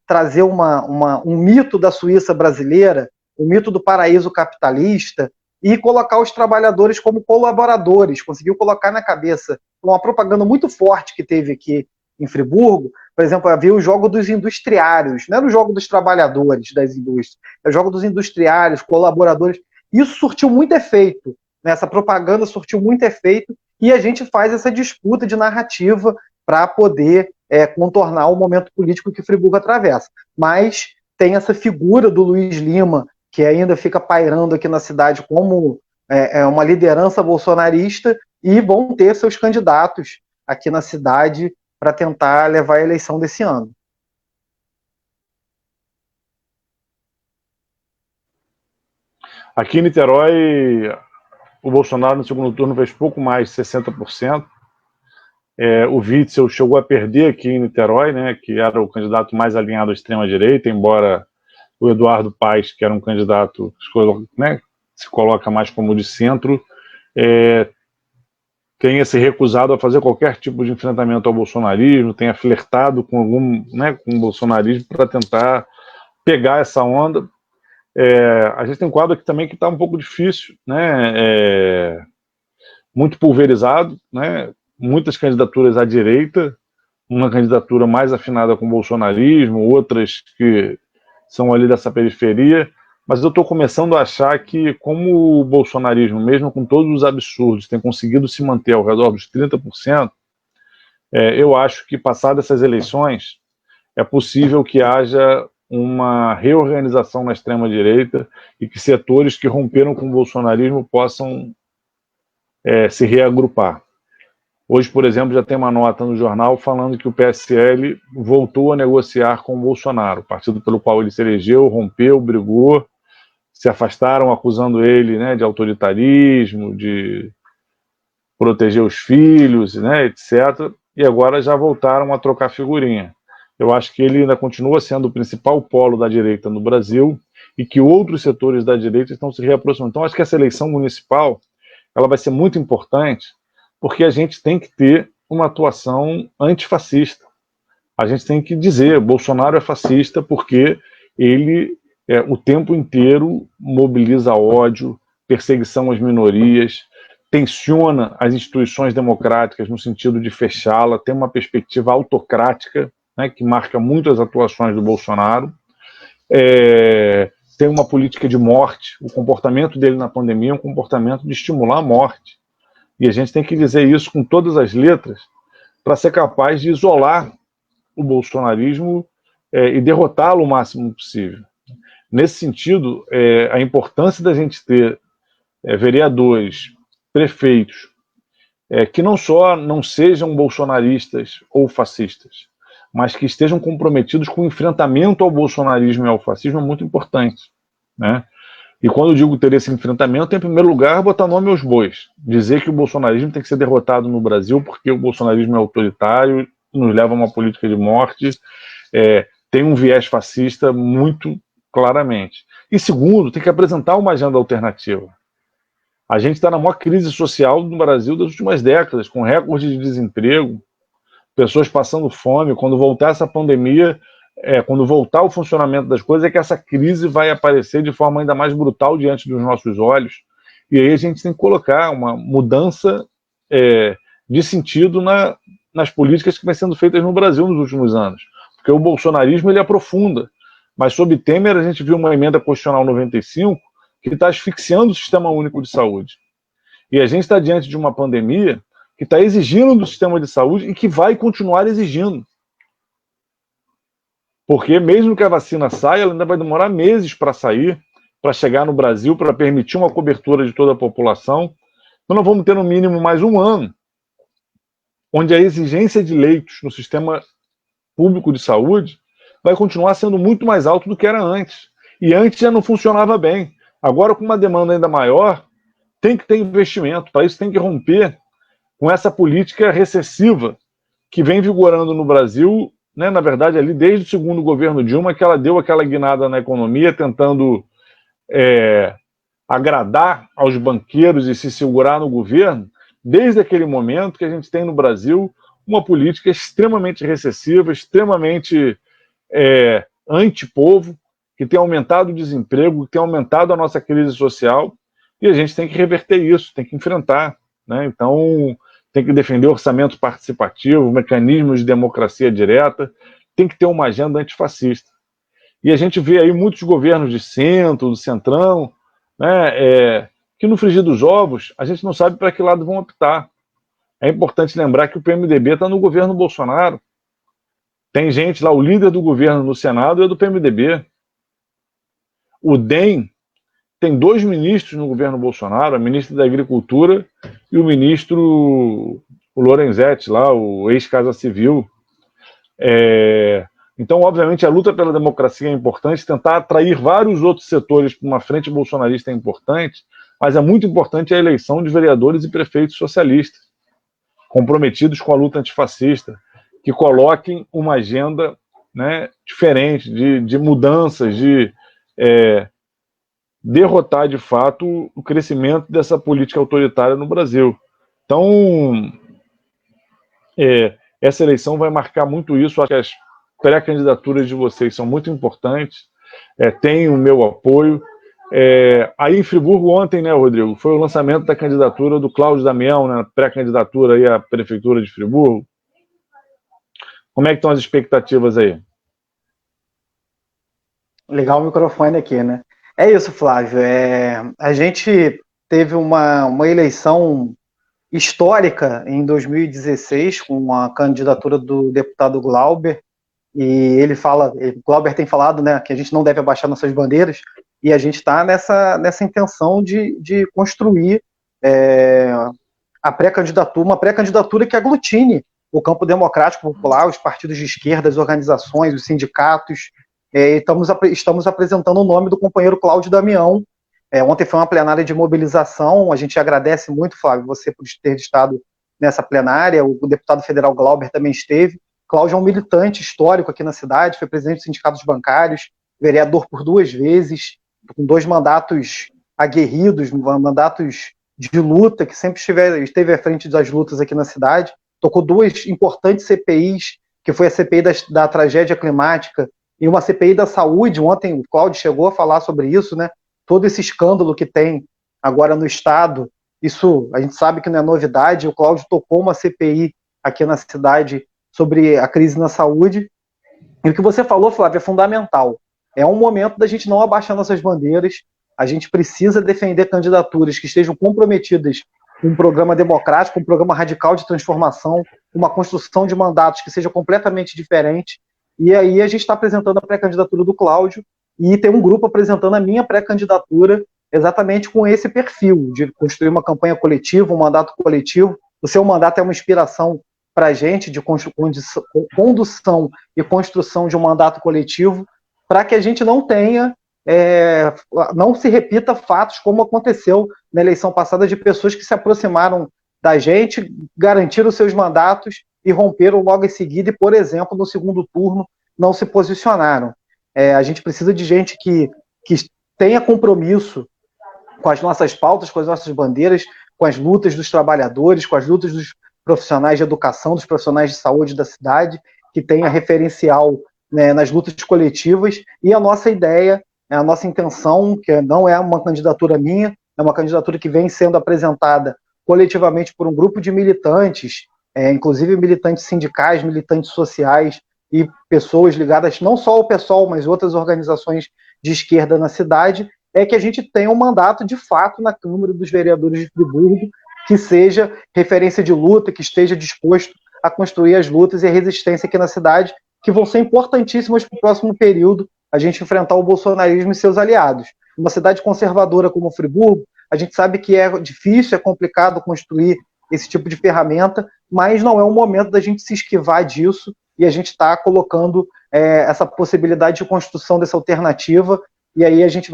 trazer um mito da Suíça brasileira, o mito do paraíso capitalista, e colocar os trabalhadores como colaboradores, conseguiu colocar na cabeça uma propaganda muito forte que teve aqui em Friburgo. Por exemplo, havia o jogo dos industriários, não era o jogo dos trabalhadores das indústrias, é o jogo dos industriários, colaboradores. Isso surtiu muito efeito, né? Essa propaganda surtiu muito efeito, e a gente faz essa disputa de narrativa para poder contornar o momento político que Friburgo atravessa. Mas tem essa figura do Luiz Lima, que ainda fica pairando aqui na cidade como uma liderança bolsonarista, e vão ter seus candidatos aqui na cidade para tentar levar a eleição desse ano. Aqui em Niterói, o Bolsonaro no segundo turno fez pouco mais de 60%. O Witzel chegou a perder aqui em Niterói, né, que era o candidato mais alinhado à extrema-direita, embora o Eduardo Paes, que era um candidato, né, se coloca mais como de centro, tenha se recusado a fazer qualquer tipo de enfrentamento ao bolsonarismo, tenha flertado com com o bolsonarismo para tentar pegar essa onda. A gente tem um quadro aqui também que está um pouco difícil, né, muito pulverizado, né, muitas candidaturas à direita, uma candidatura mais afinada com o bolsonarismo, outras que são ali dessa periferia, mas eu estou começando a achar que, como o bolsonarismo, mesmo com todos os absurdos, tem conseguido se manter ao redor dos 30%, eu acho que, passadas essas eleições, é possível que haja uma reorganização na extrema-direita e que setores que romperam com o bolsonarismo possam se reagrupar. Hoje, por exemplo, já tem uma nota no jornal falando que o PSL voltou a negociar com o Bolsonaro, o partido pelo qual ele se elegeu, rompeu, brigou, se afastaram acusando ele, né, de autoritarismo, de proteger os filhos, né, etc. E agora já voltaram a trocar figurinha. Eu acho que ele ainda continua sendo o principal polo da direita no Brasil e que outros setores da direita estão se reaproximando. Então, acho que essa eleição municipal ela vai ser muito importante, porque a gente tem que ter uma atuação antifascista. A gente tem que dizer, Bolsonaro é fascista porque ele o tempo inteiro mobiliza ódio, perseguição às minorias, tensiona as instituições democráticas no sentido de fechá-la, tem uma perspectiva autocrática, né, que marca muito as atuações do Bolsonaro, tem uma política de morte, o comportamento dele na pandemia é um comportamento de estimular a morte. E a gente tem que dizer isso com todas as letras para ser capaz de isolar o bolsonarismo e derrotá-lo o máximo possível. Nesse sentido, a importância da gente ter vereadores, prefeitos, que não só não sejam bolsonaristas ou fascistas, mas que estejam comprometidos com o enfrentamento ao bolsonarismo e ao fascismo é muito importante, né? E quando eu digo ter esse enfrentamento, em primeiro lugar, botar nome aos bois. Dizer que o bolsonarismo tem que ser derrotado no Brasil porque o bolsonarismo é autoritário, nos leva a uma política de morte, tem um viés fascista muito claramente. E segundo, tem que apresentar uma agenda alternativa. A gente está na maior crise social no Brasil das últimas décadas, com recorde de desemprego, pessoas passando fome. Quando voltar essa pandemia, quando voltar o funcionamento das coisas, é que essa crise vai aparecer de forma ainda mais brutal diante dos nossos olhos. E aí a gente tem que colocar uma mudança de sentido nas políticas que vêm sendo feitas no Brasil nos últimos anos. Porque o bolsonarismo ele aprofunda. Mas sob Temer a gente viu uma emenda constitucional 95 que está asfixiando o Sistema Único de Saúde. E a gente está diante de uma pandemia que está exigindo do sistema de saúde e que vai continuar exigindo. Porque mesmo que a vacina saia, ela ainda vai demorar meses para sair, para chegar no Brasil, para permitir uma cobertura de toda a população. Então nós vamos ter no mínimo mais um ano, onde a exigência de leitos no sistema público de saúde vai continuar sendo muito mais alto do que era antes. E antes já não funcionava bem. Agora, com uma demanda ainda maior, tem que ter investimento. Para isso tem que romper com essa política recessiva que vem vigorando no Brasil, né, na verdade, ali desde o segundo governo Dilma, que ela deu aquela guinada na economia, tentando agradar aos banqueiros e se segurar no governo. Desde aquele momento que a gente tem no Brasil uma política extremamente recessiva, extremamente antipovo, que tem aumentado o desemprego, que tem aumentado a nossa crise social, e a gente tem que reverter isso, tem que enfrentar, né? Então, tem que defender orçamento participativo, mecanismos de democracia direta, tem que ter uma agenda antifascista. E a gente vê aí muitos governos de centro, do centrão, né, que no frigir dos ovos, a gente não sabe para que lado vão optar. É importante lembrar que o PMDB está no governo Bolsonaro. Tem gente lá, o líder do governo no Senado é do PMDB. O DEM tem 2 ministros no governo Bolsonaro, a ministra da Agricultura e o ministro o Lorenzetti, lá, o ex-Casa Civil. Então, obviamente, a luta pela democracia é importante, tentar atrair vários outros setores para uma frente bolsonarista é importante, mas é muito importante a eleição de vereadores e prefeitos socialistas, comprometidos com a luta antifascista, que coloquem uma agenda, né, diferente, de mudanças, de derrotar, de fato, o crescimento dessa política autoritária no Brasil. Então, essa eleição vai marcar muito isso. Acho que as pré-candidaturas de vocês são muito importantes, têm o meu apoio. Aí em Friburgo ontem, né, Rodrigo, foi o lançamento da candidatura do Cláudio Damião, né, pré-candidatura aí à Prefeitura de Friburgo. Como é que estão as expectativas aí? Legal o microfone aqui, né? É isso, Flávio. A gente teve uma eleição histórica em 2016 com a candidatura do deputado Glauber, e Glauber tem falado, né, que a gente não deve abaixar nossas bandeiras, e a gente está nessa intenção de construir a pré-candidatura, uma pré-candidatura que aglutine o campo democrático popular, os partidos de esquerda, as organizações, os sindicatos. Estamos apresentando o nome do companheiro Cláudio Damião. Ontem foi uma plenária de mobilização, a gente agradece muito, Flávio, você por ter estado nessa plenária, o deputado federal Glauber também esteve. Cláudio é um militante histórico aqui na cidade, foi presidente dos sindicatos bancários, vereador por 2 vezes, com 2 mandatos aguerridos, mandatos de luta, que sempre esteve à frente das lutas aqui na cidade. Tocou 2 importantes CPIs, que foi a CPI da tragédia climática e uma CPI da saúde. Ontem o Cláudio chegou a falar sobre isso, né? Todo esse escândalo que tem agora no Estado, isso a gente sabe que não é novidade. O Cláudio tocou uma CPI aqui na cidade sobre a crise na saúde. E o que você falou, Flávio, é fundamental. É um momento da gente não abaixar nossas bandeiras. A gente precisa defender candidaturas que estejam comprometidas com um programa democrático, um programa radical de transformação, uma construção de mandatos que seja completamente diferente. E aí a gente está apresentando a pré-candidatura do Cláudio e tem um grupo apresentando a minha pré-candidatura exatamente com esse perfil, de construir uma campanha coletiva, um mandato coletivo. O seu mandato é uma inspiração para a gente, de condução e construção de um mandato coletivo, para que a gente não tenha, não se repita fatos como aconteceu na eleição passada, de pessoas que se aproximaram da gente, garantiram seus mandatos e romperam logo em seguida e, por exemplo, no segundo turno, não se posicionaram. A gente precisa de gente que tenha compromisso com as nossas pautas, com as nossas bandeiras, com as lutas dos trabalhadores, com as lutas dos profissionais de educação, dos profissionais de saúde da cidade, que tenha referencial, né, nas lutas coletivas. E a nossa ideia, a nossa intenção, que não é uma candidatura minha, é uma candidatura que vem sendo apresentada coletivamente por um grupo de militantes, inclusive militantes sindicais, militantes sociais e pessoas ligadas não só ao PSOL, mas outras organizações de esquerda na cidade, é que a gente tenha um mandato de fato na Câmara dos Vereadores de Friburgo, que seja referência de luta, que esteja disposto a construir as lutas e a resistência aqui na cidade, que vão ser importantíssimas para o próximo período, a gente enfrentar o bolsonarismo e seus aliados. Uma cidade conservadora como Friburgo, a gente sabe que é difícil, é complicado construir esse tipo de ferramenta, mas não é o momento da gente se esquivar disso, e a gente está colocando essa possibilidade de construção dessa alternativa, e aí a gente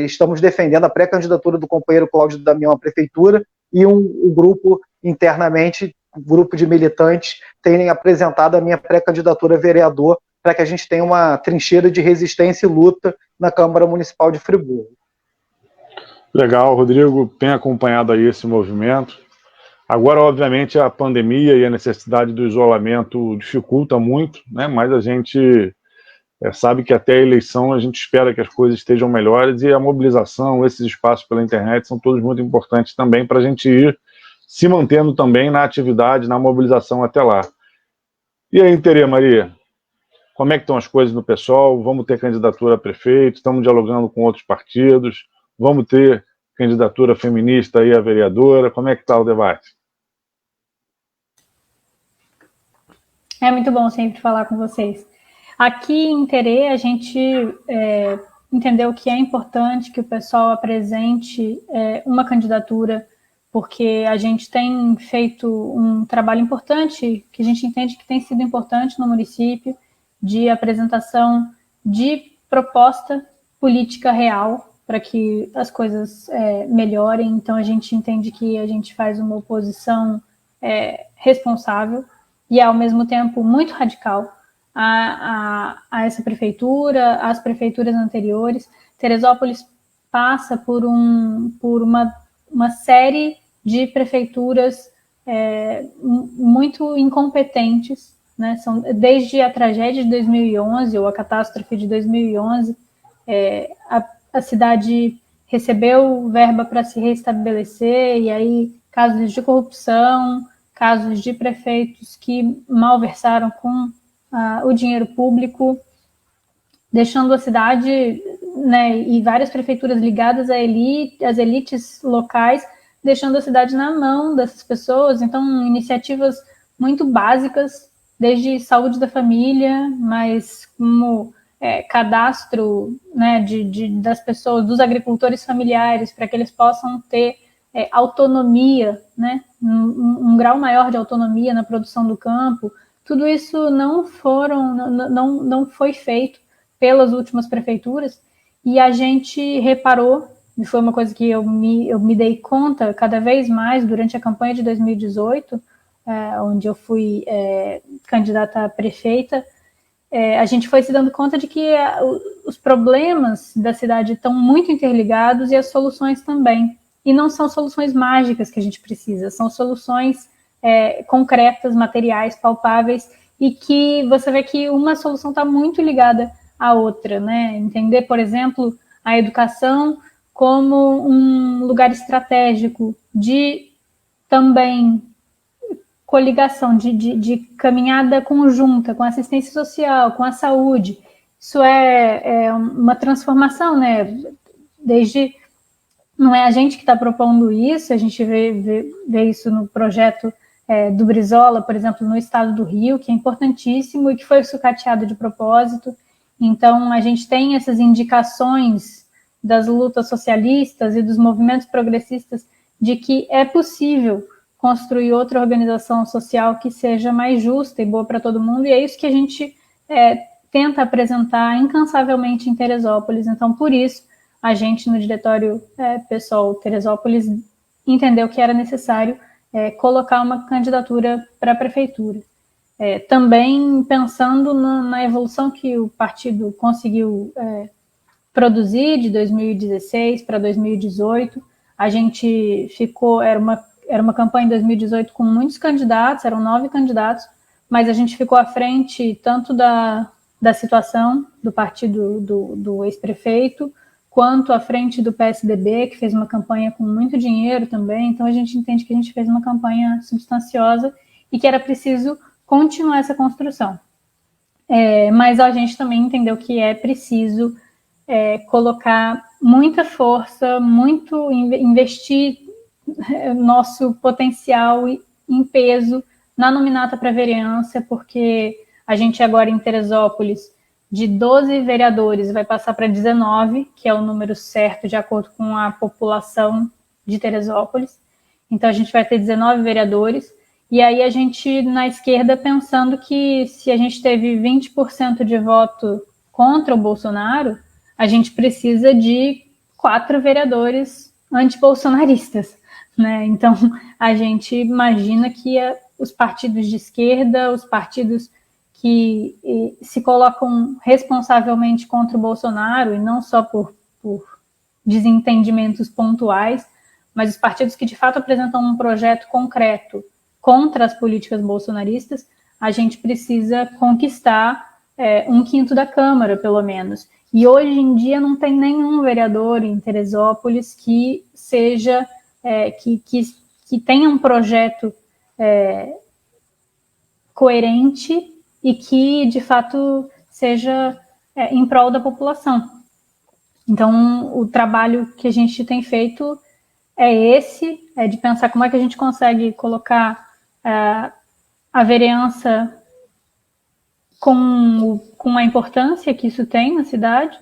estamos defendendo a pré-candidatura do companheiro Cláudio Damião à prefeitura, e um grupo internamente, um grupo de militantes, terem apresentado a minha pré-candidatura a vereador, para que a gente tenha uma trincheira de resistência e luta na Câmara Municipal de Friburgo. Legal, Rodrigo, tem acompanhado aí esse movimento. Agora, obviamente, a pandemia e a necessidade do isolamento dificulta muito, né? Mas a gente sabe que até a eleição a gente espera que as coisas estejam melhores, e a mobilização, esses espaços pela internet são todos muito importantes também para a gente ir se mantendo também na atividade, na mobilização até lá. E aí, Terê Maria, como é que estão as coisas no PSOL? Vamos ter candidatura a prefeito, estamos dialogando com outros partidos, vamos ter candidatura feminista aí a vereadora, como é que está o debate? É muito bom sempre falar com vocês. Aqui em Terê, a gente entendeu que é importante que o pessoal apresente uma candidatura, porque a gente tem feito um trabalho importante, que a gente entende que tem sido importante no município, de apresentação de proposta política real para que as coisas melhorem. Então, a gente entende que a gente faz uma oposição responsável e, ao mesmo tempo, muito radical a essa prefeitura, às prefeituras anteriores. Teresópolis passa por uma série de prefeituras muito incompetentes, né? Desde a tragédia de 2011, ou a catástrofe de 2011, a cidade recebeu verba para se restabelecer, e aí casos de corrupção, casos de prefeitos que malversaram com o dinheiro público, deixando a cidade, né, e várias prefeituras ligadas às elites locais, deixando a cidade na mão dessas pessoas. Então, iniciativas muito básicas, desde saúde da família, mas como cadastro, né, das pessoas, dos agricultores familiares, para que eles possam ter autonomia, né, um grau maior de autonomia na produção do campo. Tudo isso não foi feito pelas últimas prefeituras, e a gente reparou, e foi uma coisa que eu me dei conta cada vez mais durante a campanha de 2018, onde eu fui candidata a prefeita. A gente foi se dando conta de que os problemas da cidade estão muito interligados, e as soluções também. E não são soluções mágicas que a gente precisa, são soluções concretas, materiais, palpáveis, e que você vê que uma solução está muito ligada à outra, né? Entender, por exemplo, a educação como um lugar estratégico de também coligação, de caminhada conjunta com a assistência social, com a saúde. Isso é uma transformação, né? Não é a gente que está propondo isso, a gente vê isso no projeto do Brizola, por exemplo, no estado do Rio, que é importantíssimo e que foi sucateado de propósito. Então, a gente tem essas indicações das lutas socialistas e dos movimentos progressistas de que é possível construir outra organização social que seja mais justa e boa para todo mundo, e é isso que a gente tenta apresentar incansavelmente em Teresópolis. Então, por isso, a gente, no diretório PSOL Teresópolis, entendeu que era necessário colocar uma candidatura para a prefeitura. Também pensando na evolução que o partido conseguiu produzir de 2016 para 2018, a gente era uma campanha em 2018 com muitos candidatos, eram 9 candidatos, mas a gente ficou à frente tanto da situação do partido do ex-prefeito, quanto à frente do PSDB, que fez uma campanha com muito dinheiro também. Então, a gente entende que a gente fez uma campanha substanciosa e que era preciso continuar essa construção. Mas a gente também entendeu que é preciso colocar muita força, investir nosso potencial em peso na nominata para vereança, porque a gente agora em Teresópolis, de 12 vereadores, vai passar para 19, que é o número certo de acordo com a população de Teresópolis. Então, a gente vai ter 19 vereadores. E aí, a gente, na esquerda, pensando que se a gente teve 20% de voto contra o Bolsonaro, a gente precisa de 4 vereadores antibolsonaristas, né? Então, a gente imagina que os partidos de esquerda, os partidos que se colocam responsavelmente contra o Bolsonaro, e não só por desentendimentos pontuais, mas os partidos que de fato apresentam um projeto concreto contra as políticas bolsonaristas, a gente precisa conquistar 1/5 da Câmara, pelo menos. E hoje em dia não tem nenhum vereador em Teresópolis que seja, que tenha um projeto coerente e que, de fato, seja em prol da população. Então, o trabalho que a gente tem feito é de pensar como é que a gente consegue colocar a vereança com a importância que isso tem na cidade.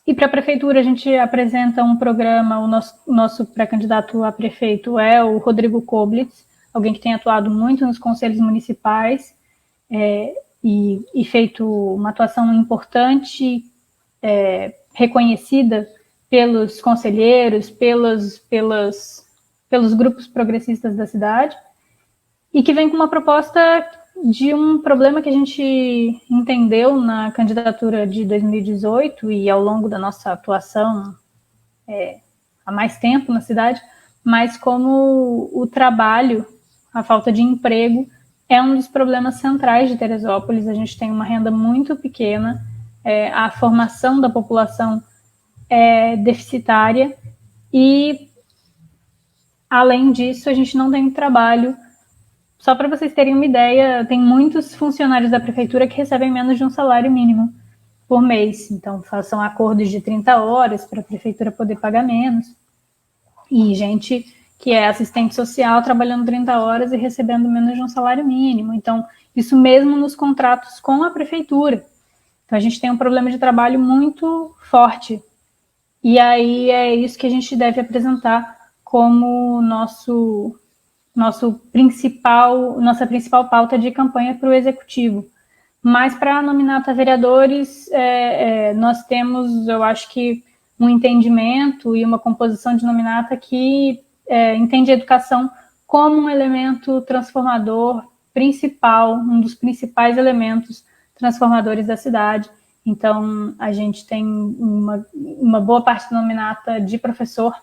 E para a prefeitura a gente apresenta um programa, o nosso pré-candidato a prefeito é o Rodrigo Koblitz, alguém que tem atuado muito nos conselhos municipais e feito uma atuação importante, reconhecida pelos conselheiros, pelos grupos progressistas da cidade, e que vem com uma proposta de um problema que a gente entendeu na candidatura de 2018 e ao longo da nossa atuação há mais tempo na cidade, mas como o trabalho, a falta de emprego, é um dos problemas centrais de Teresópolis. A gente tem uma renda muito pequena, a formação da população é deficitária e, além disso, a gente não tem trabalho. Só para vocês terem uma ideia, tem muitos funcionários da prefeitura que recebem menos de um salário mínimo por mês. Então, façam acordos de 30 horas para a prefeitura poder pagar menos. E gente que é assistente social trabalhando 30 horas e recebendo menos de um salário mínimo. Então, isso mesmo nos contratos com a prefeitura. Então, a gente tem um problema de trabalho muito forte. E aí é isso que a gente deve apresentar como nossa principal pauta de campanha para o Executivo. Mas para a nominata a vereadores, nós temos, eu acho que, um entendimento e uma composição de nominata que entende a educação como um elemento transformador principal, um dos principais elementos transformadores da cidade. Então, a gente tem uma boa parte da nominata de professor,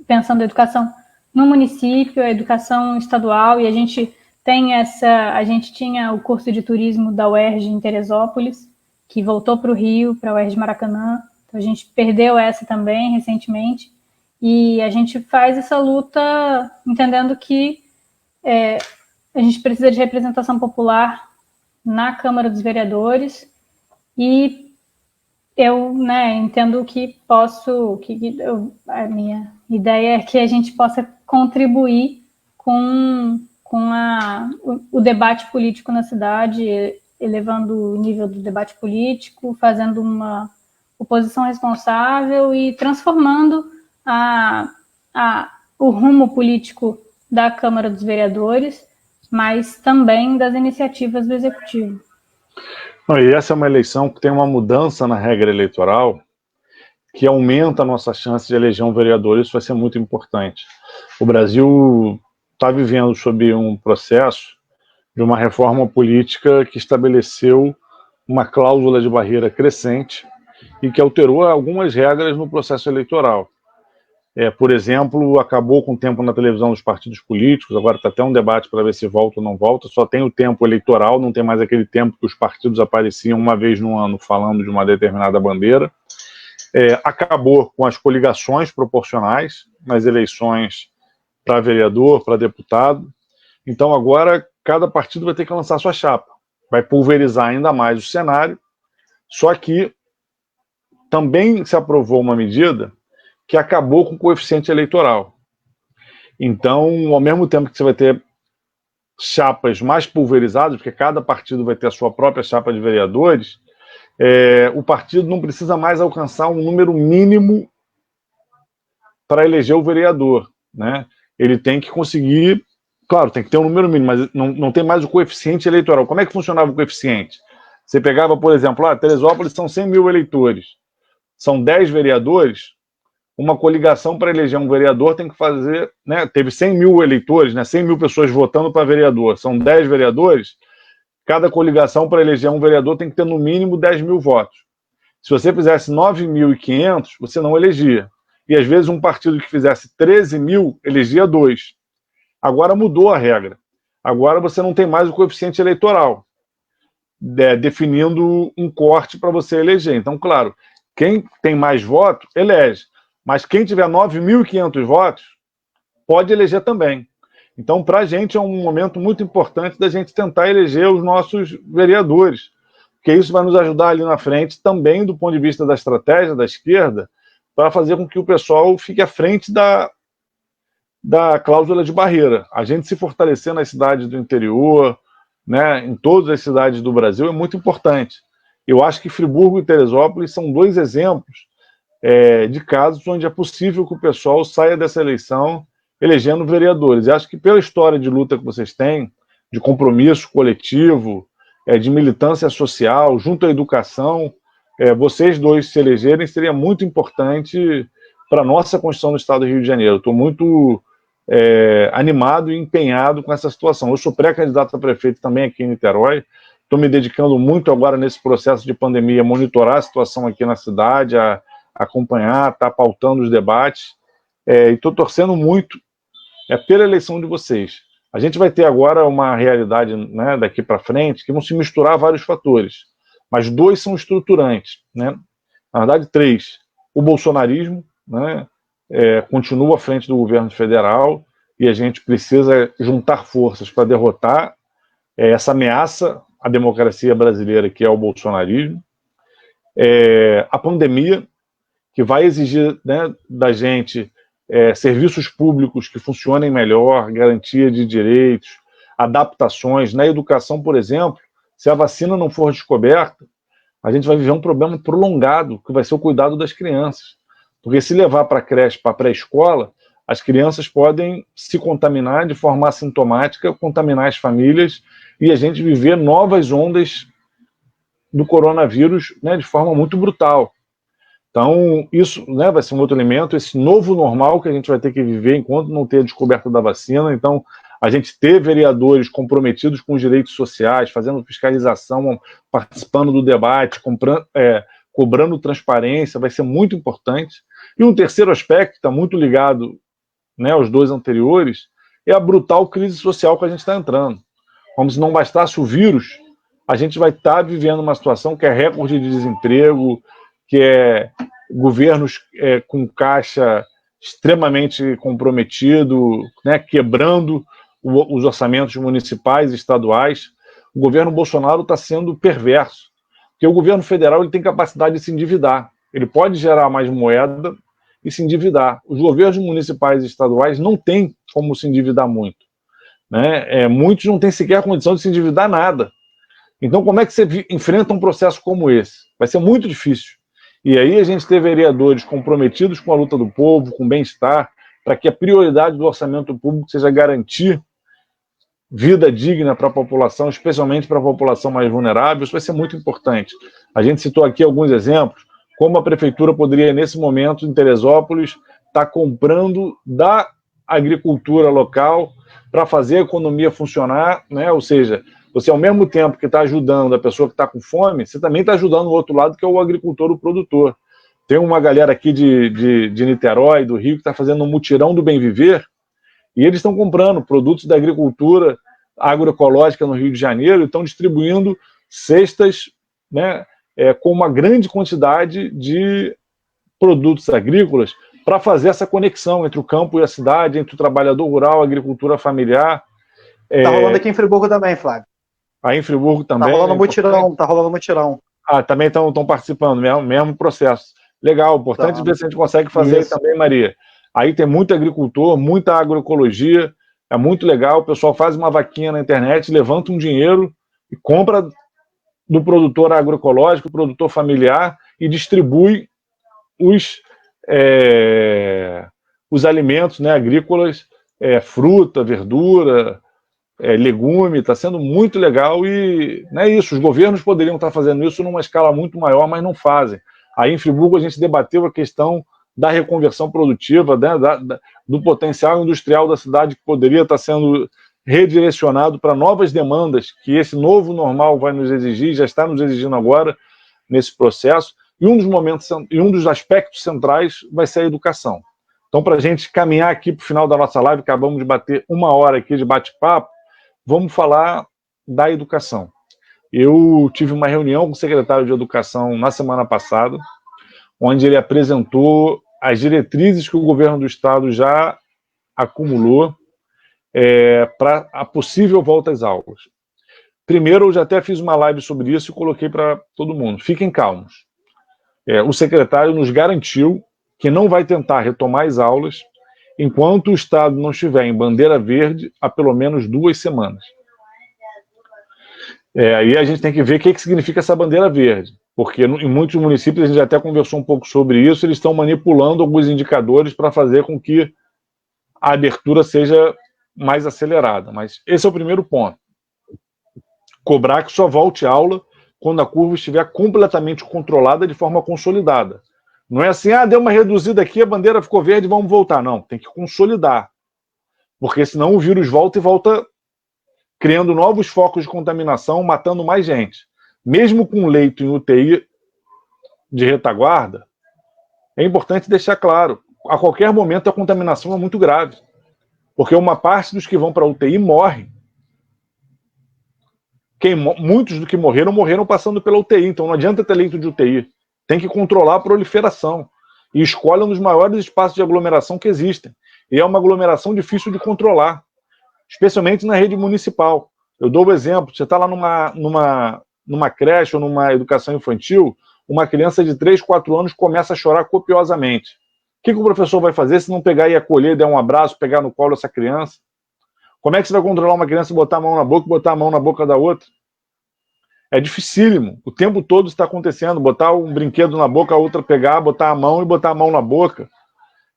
pensando a educação no município, a educação estadual, e a gente tinha o curso de turismo da UERJ em Teresópolis, que voltou para o Rio, para a UERJ Maracanã. Então, a gente perdeu essa também recentemente, e a gente faz essa luta entendendo que a gente precisa de representação popular na Câmara dos Vereadores, e eu entendo que a minha ideia é que a gente possa contribuir com o debate político na cidade, elevando o nível do debate político, fazendo uma oposição responsável e transformando o rumo político da Câmara dos Vereadores, mas também das iniciativas do Executivo. E essa é uma eleição que tem uma mudança na regra eleitoral que aumenta a nossa chance de eleger um vereador. Isso vai ser muito importante. O Brasil está vivendo sob um processo de uma reforma política que estabeleceu uma cláusula de barreira crescente e que alterou algumas regras no processo eleitoral. Por exemplo, acabou com o tempo na televisão dos partidos políticos, agora está até um debate para ver se volta ou não volta, só tem o tempo eleitoral, não tem mais aquele tempo que os partidos apareciam uma vez no ano falando de uma determinada bandeira. Acabou com as coligações proporcionais nas eleições para vereador, para deputado. Então agora cada partido vai ter que lançar sua chapa, vai pulverizar ainda mais o cenário, só que também se aprovou uma medida que acabou com o coeficiente eleitoral. Então, ao mesmo tempo que você vai ter chapas mais pulverizadas, porque cada partido vai ter a sua própria chapa de vereadores, o partido não precisa mais alcançar um número mínimo para eleger o vereador, né? Ele tem que conseguir, claro, tem que ter um número mínimo, mas não tem mais o coeficiente eleitoral. Como é que funcionava o coeficiente? Você pegava, por exemplo, Teresópolis são 100 mil eleitores, são 10 vereadores, uma coligação para eleger um vereador tem que fazer, né, teve 100 mil eleitores, né, 100 mil pessoas votando para vereador, são 10 vereadores, cada coligação para eleger um vereador tem que ter no mínimo 10 mil votos. Se você fizesse 9.500, você não elegia. E às vezes um partido que fizesse 13 mil, elegia 2. Agora mudou a regra. Agora você não tem mais o coeficiente eleitoral, definindo um corte para você eleger. Então, claro, quem tem mais votos, elege. Mas quem tiver 9.500 votos, pode eleger também. Então, para a gente é um momento muito importante da gente tentar eleger os nossos vereadores, porque isso vai nos ajudar ali na frente também do ponto de vista da estratégia da esquerda, para fazer com que o pessoal fique à frente da cláusula de barreira. A gente se fortalecer nas cidades do interior, né, em todas as cidades do Brasil é muito importante. Eu acho que Friburgo e Teresópolis são dois exemplos de casos onde é possível que o pessoal saia dessa eleição elegendo vereadores. E acho que pela história de luta que vocês têm, de compromisso coletivo, de militância social, junto à educação, vocês dois se elegerem seria muito importante para a nossa Constituição do Estado do Rio de Janeiro. Estou muito animado e empenhado com essa situação. Eu sou pré-candidato a prefeito também aqui em Niterói, estou me dedicando muito agora nesse processo de pandemia, a monitorar a situação aqui na cidade, a acompanhar, estar pautando os debates, e estou torcendo muito pela eleição de vocês. A gente vai ter agora uma realidade, né, daqui para frente, que vão se misturar vários fatores, mas dois são estruturantes, né? Na verdade, três. O bolsonarismo, né, continua à frente do governo federal e a gente precisa juntar forças para derrotar essa ameaça à democracia brasileira, que é o bolsonarismo. A pandemia, que vai exigir, né, da gente serviços públicos que funcionem melhor, garantia de direitos, adaptações. Na educação, por exemplo, se a vacina não for descoberta, a gente vai viver um problema prolongado, que vai ser o cuidado das crianças. Porque se levar para a creche, para a pré-escola, as crianças podem se contaminar de forma assintomática, contaminar as famílias, e a gente viver novas ondas do coronavírus, né, de forma muito brutal. Então, isso, né, vai ser um outro elemento, esse novo normal que a gente vai ter que viver enquanto não ter a descoberta da vacina. Então, a gente ter vereadores comprometidos com os direitos sociais, fazendo fiscalização, participando do debate, cobrando transparência, vai ser muito importante. E um terceiro aspecto, que está muito ligado, né, aos dois anteriores, é a brutal crise social que a gente está entrando. Como se não bastasse o vírus, a gente vai estar vivendo uma situação que é recorde de desemprego, que é governos com caixa extremamente comprometido, né, quebrando os orçamentos municipais e estaduais. O governo Bolsonaro está sendo perverso, porque o governo federal ele tem capacidade de se endividar. Ele pode gerar mais moeda e se endividar. Os governos municipais e estaduais não têm como se endividar muito, né? Muitos não têm sequer a condição de se endividar nada. Então, como é que você enfrenta um processo como esse? Vai ser muito difícil. E aí a gente ter vereadores comprometidos com a luta do povo, com o bem-estar, para que a prioridade do orçamento público seja garantir vida digna para a população, especialmente para a população mais vulnerável. Isso vai ser muito importante. A gente citou aqui alguns exemplos, como a prefeitura poderia, nesse momento, em Teresópolis, estar comprando da agricultura local para fazer a economia funcionar, né? Ou seja, você, ao mesmo tempo que está ajudando a pessoa que está com fome, você também está ajudando o outro lado, que é o agricultor, o produtor. Tem uma galera aqui de Niterói, do Rio, que está fazendo um mutirão do Bem Viver, e eles estão comprando produtos da agricultura agroecológica no Rio de Janeiro e estão distribuindo cestas, né, com uma grande quantidade de produtos agrícolas para fazer essa conexão entre o campo e a cidade, entre o trabalhador rural, a agricultura familiar. Está rolando aqui em Friburgo também, Flávio. Aí em Friburgo também. Tá rolando mutirão. Ah, também estão participando, mesmo processo. Legal, importante ver se a gente consegue fazer aí também, Maria. Aí tem muito agricultor, muita agroecologia, é muito legal, o pessoal faz uma vaquinha na internet, levanta um dinheiro e compra do produtor agroecológico, produtor familiar, e distribui os alimentos, né, agrícolas, fruta, verdura, legume. Está sendo muito legal e não é isso, os governos poderiam estar fazendo isso numa escala muito maior, mas não fazem. Aí em Friburgo a gente debateu a questão da reconversão produtiva, né, do potencial industrial da cidade, que poderia estar sendo redirecionado para novas demandas que esse novo normal vai nos exigir, já está nos exigindo agora nesse processo, e um dos aspectos centrais vai ser a educação. Então, para a gente caminhar aqui para o final da nossa live, acabamos de bater 1 hora aqui de bate-papo, vamos falar da educação. Eu tive uma reunião com o secretário de Educação na semana passada, onde ele apresentou as diretrizes que o governo do Estado já acumulou para a possível volta às aulas. Primeiro, eu já até fiz uma live sobre isso e coloquei para todo mundo. Fiquem calmos. O secretário nos garantiu que não vai tentar retomar as aulas enquanto o Estado não estiver em bandeira verde há pelo menos 2 semanas. Aí a gente tem que ver o que significa essa bandeira verde, porque em muitos municípios, a gente até conversou um pouco sobre isso, eles estão manipulando alguns indicadores para fazer com que a abertura seja mais acelerada. Mas esse é o primeiro ponto. Cobrar que só volte aula quando a curva estiver completamente controlada de forma consolidada. Não é assim, deu uma reduzida aqui, a bandeira ficou verde, vamos voltar. Não, tem que consolidar. Porque senão o vírus volta e volta criando novos focos de contaminação, matando mais gente. Mesmo com leito em UTI de retaguarda, é importante deixar claro, a qualquer momento a contaminação é muito grave. Porque uma parte dos que vão para a UTI morre. Muitos dos que morreram passando pela UTI, então não adianta ter leito de UTI. Tem que controlar a proliferação. E escolhe um dos maiores espaços de aglomeração que existem. E é uma aglomeração difícil de controlar, especialmente na rede municipal. Eu dou o exemplo, você está lá numa creche ou numa educação infantil, uma criança de 3, 4 anos começa a chorar copiosamente. O que o professor vai fazer se não pegar e acolher, dar um abraço, pegar no colo essa criança? Como é que você vai controlar uma criança e botar a mão na boca e botar a mão na boca da outra? É dificílimo. O tempo todo está acontecendo. Botar um brinquedo na boca, a outra pegar, botar a mão e botar a mão na boca.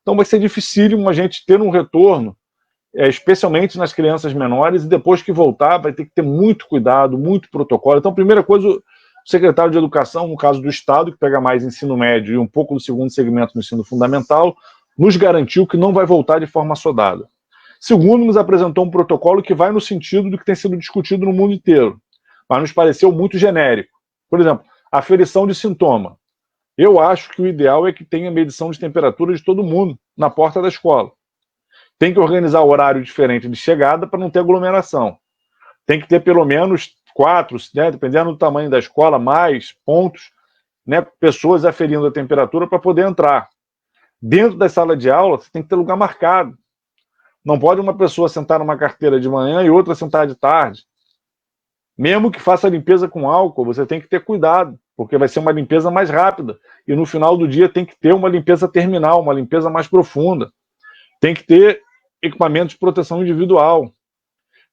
Então vai ser dificílimo a gente ter um retorno, especialmente nas crianças menores, e depois que voltar vai ter que ter muito cuidado, muito protocolo. Então, primeira coisa, o secretário de Educação, no caso do Estado, que pega mais ensino médio e um pouco do segundo segmento no ensino fundamental, nos garantiu que não vai voltar de forma assodada. Segundo, nos apresentou um protocolo que vai no sentido do que tem sido discutido no mundo inteiro, mas nos pareceu muito genérico. Por exemplo, aferição de sintoma. Eu acho que o ideal é que tenha medição de temperatura de todo mundo na porta da escola. Tem que organizar horário diferente de chegada para não ter aglomeração. Tem que ter pelo menos 4, né, dependendo do tamanho da escola, mais pontos, né, pessoas aferindo a temperatura para poder entrar. Dentro da sala de aula, você tem que ter lugar marcado. Não pode uma pessoa sentar numa carteira de manhã e outra sentar de tarde. Mesmo que faça a limpeza com álcool, você tem que ter cuidado, porque vai ser uma limpeza mais rápida. E no final do dia tem que ter uma limpeza terminal, uma limpeza mais profunda. Tem que ter equipamento de proteção individual.